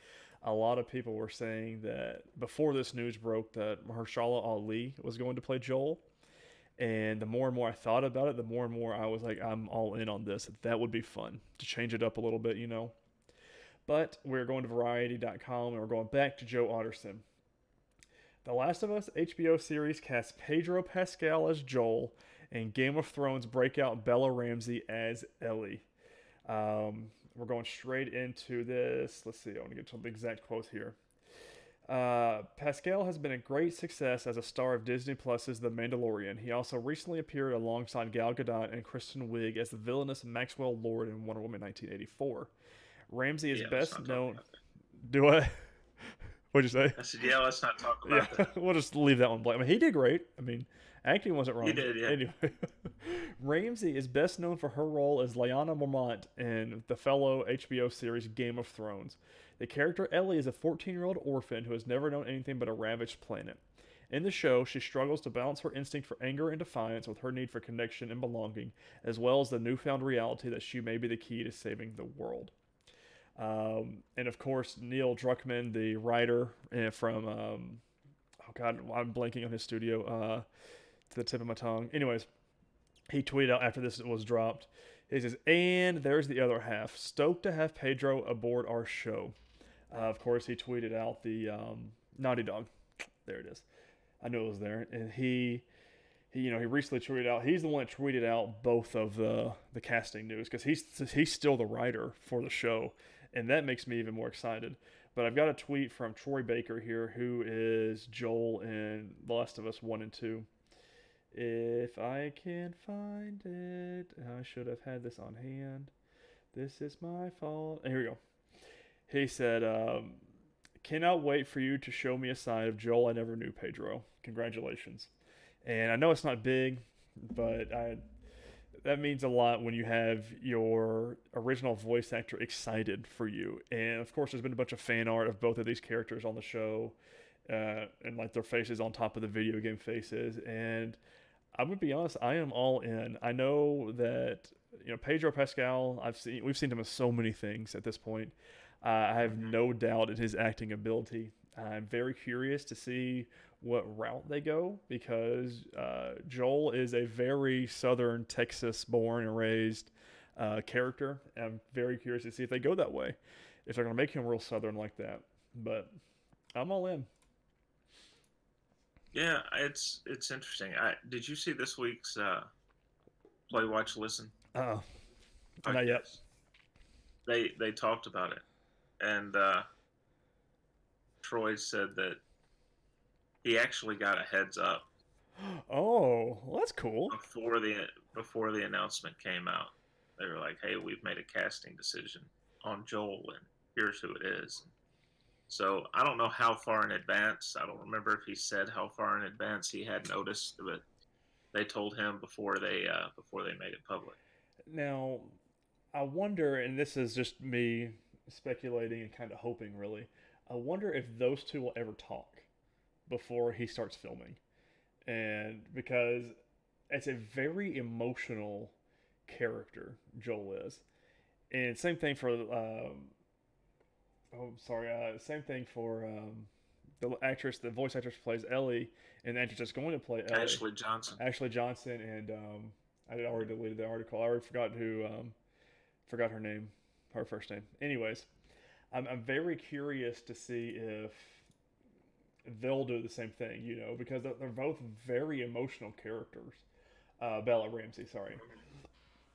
Speaker 1: A lot of people were saying that before this news broke that Mahershala Ali was going to play Joel, and the more and more I thought about it, the more and more I was like, I'm all in on this. That would be fun to change it up a little bit. But we're going to Variety.com and we're going back to Joe Otterson. The Last of Us HBO series casts Pedro Pascal as Joel, and Game of Thrones breakout Bella Ramsey as Ellie. We're going straight into this. Let's see, I want to get to the exact quote here. Pascal has been a great success as a star of Disney Plus's The Mandalorian. He also recently appeared alongside Gal Gadot and Kristen Wiig as the villainous Maxwell Lord in Wonder Woman 1984. Ramsey is
Speaker 2: Yeah, let's
Speaker 1: best
Speaker 2: not talk
Speaker 1: known.
Speaker 2: about that.
Speaker 1: Do I? What'd you say?
Speaker 2: I said, yeah, let's not talk
Speaker 1: Yeah,
Speaker 2: about that.
Speaker 1: we'll just leave that one blank. I mean, he did great. I mean, acting wasn't
Speaker 2: You
Speaker 1: wrong.
Speaker 2: did, yeah.
Speaker 1: Anyway, Ramsey is best known for her role as Lyanna Mormont in the fellow HBO series Game of Thrones. The character Ellie is a 14-year-old orphan who has never known anything but a ravaged planet. In the show, she struggles to balance her instinct for anger and defiance with her need for connection and belonging, as well as the newfound reality that she may be the key to saving the world. And of course, Neil Druckmann, the writer from, oh God, I'm blanking on his studio to the tip of my tongue. Anyways, he tweeted out after this was dropped. He says, and there's the other half. Stoked to have Pedro aboard our show. Of course, he tweeted out the Naughty Dog. There it is. I knew it was there. And he recently tweeted out. He's the one that tweeted out both of the casting news because he's still the writer for the show, and that makes me even more excited. But I've got a tweet from Troy Baker here, who is Joel in The Last of Us 1 and 2. If I can find it, I should have had this on hand. This is my fault. Here we go. He said, cannot wait for you to show me a side of Joel I never knew, Pedro. Congratulations. And I know it's not big, but that means a lot when you have your original voice actor excited for you. And of course, there's been a bunch of fan art of both of these characters on the show, and like their faces on top of the video game faces. And I'm gonna be honest, I am all in. I know that Pedro Pascal. We've seen him in so many things at this point. I have no doubt in his acting ability. I'm very curious to see what route they go because Joel is a very Southern Texas born and raised character. I'm very curious to see if they go that way, if they're going to make him real Southern like that. But I'm all in.
Speaker 2: Yeah, it's interesting. Did you see this week's Play, Watch, Listen
Speaker 1: Not yet.
Speaker 2: podcast? They talked about it, and Troy said that he actually got a heads up
Speaker 1: Oh, well, that's cool.
Speaker 2: before the announcement came out. They were like, "Hey, we've made a casting decision on Joel, and here's who it is." So I don't know how far in advance. I don't remember if he said how far in advance he had noticed, but they told him before they made it public.
Speaker 1: Now, I wonder, and this is just me speculating and kind of hoping, really. I wonder if those two will ever talk before he starts filming, and because it's a very emotional character, Joel is, and same thing for same thing for the voice actress who plays Ellie, and the actress that's going to play Ellie, Ashley Johnson, and I had already deleted the article. I already forgot her name, her first name. Anyways, I'm very curious to see if they'll do the same thing, because they're both very emotional characters. Bella Ramsey, sorry.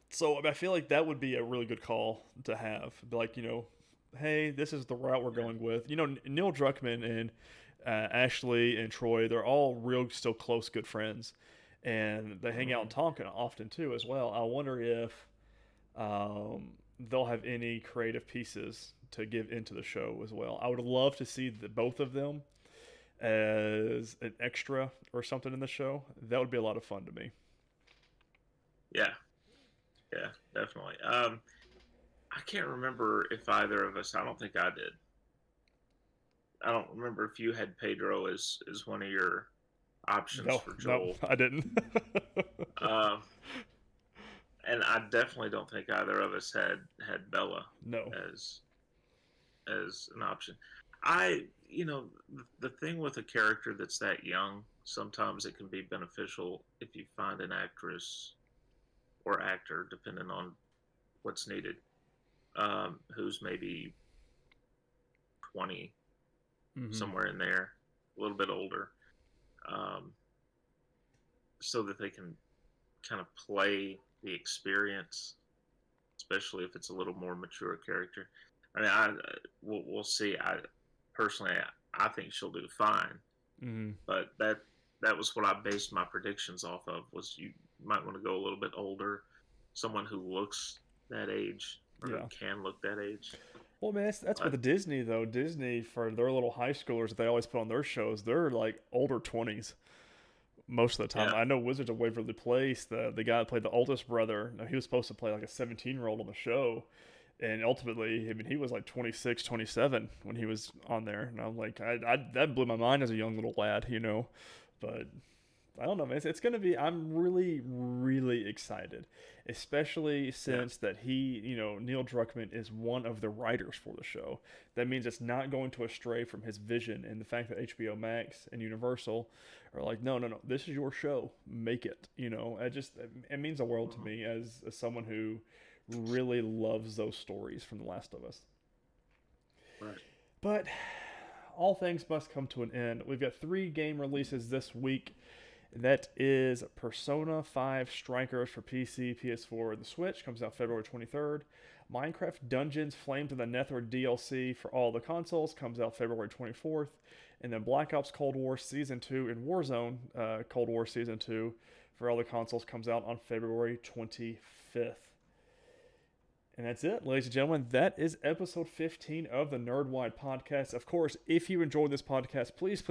Speaker 1: So I feel like that would be a really good call to have. Be like, hey, this is the route we're going with. Neil Druckmann and Ashley and Troy, they're all real, still close, good friends. And they hang out and talk often too, as well. I wonder if they'll have any creative pieces to give into the show as well. I would love to see both of them as an extra or something in the show. That would be a lot of fun to me.
Speaker 2: Yeah, yeah, definitely. I can't remember if either of us. I don't think I did. I don't remember if you had Pedro as one of your options for Joel.
Speaker 1: No, I didn't.
Speaker 2: And I definitely don't think either of us had Bella
Speaker 1: no
Speaker 2: as an option. The thing with a character that's that young, sometimes it can be beneficial if you find an actress or actor, depending on what's needed, who's maybe 20, somewhere in there, a little bit older, so that they can kind of play the experience, especially if it's a little more mature character. I mean, we'll see. Personally, I think she'll do fine, but that was what I based my predictions off of. Was you might want to go a little bit older, someone who looks that age or who can look that age.
Speaker 1: Well, man, that's with Disney though. Disney, for their little high schoolers that they always put on their shows, they're like older 20s most of the time. I know Wizards of Waverly Place, the guy that played the oldest brother, he was supposed to play like a 17-year-old on the show, and ultimately, I mean, he was like 26, 27 when he was on there, and I'm like, that blew my mind as a young little lad, but I don't know, man. It's going to be, I'm really, really excited, especially since that Neil Druckmann is one of the writers for the show. That means it's not going to astray from his vision, and the fact that HBO Max and Universal are like, no, this is your show. Make it, it means the world to me as someone who really loves those stories from The Last of Us.
Speaker 2: Right.
Speaker 1: But all things must come to an end. We've got 3 game releases this week. And that is Persona 5 Strikers for PC, PS4, and the Switch. Comes out February 23rd. Minecraft Dungeons Flames of the Nether DLC for all the consoles. Comes out February 24th. And then Black Ops Cold War Season 2 and Warzone Cold War Season 2 for all the consoles comes out on February 25th. And that's it, ladies and gentlemen. That is episode 15 of the NerdWide podcast. Of course, if you enjoyed this podcast, please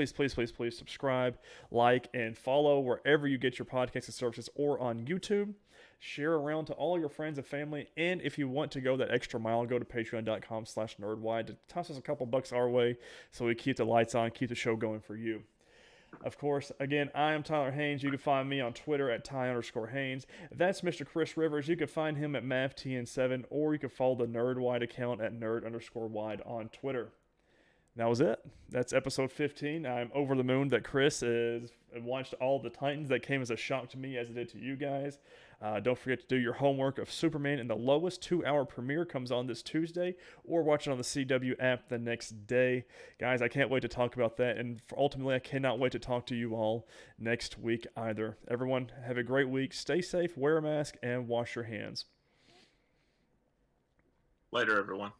Speaker 1: subscribe, like, and follow wherever you get your podcasting services or on YouTube. Share around to all your friends and family. And if you want to go that extra mile, go to patreon.com/nerdwide to toss us a couple bucks our way so we keep the lights on, keep the show going for you. Of course, again, I am Tyler Haynes. You can find me on Twitter at Ty_Haynes. That's Mr. Chris Rivers. You can find him at MavTN7, or you can follow the NerdWide account at Nerd_Wide on Twitter. That was it. That's episode 15. I'm over the moon that Chris is watched all the Titans. That came as a shock to me as it did to you guys. Don't forget to do your homework of Superman, and the lowest 2-hour premiere comes on this Tuesday, or watch it on the CW app the next day. Guys, I can't wait to talk about that, and ultimately I cannot wait to talk to you all next week either. Everyone, have a great week. Stay safe, wear a mask, and wash your hands.
Speaker 2: Later, everyone.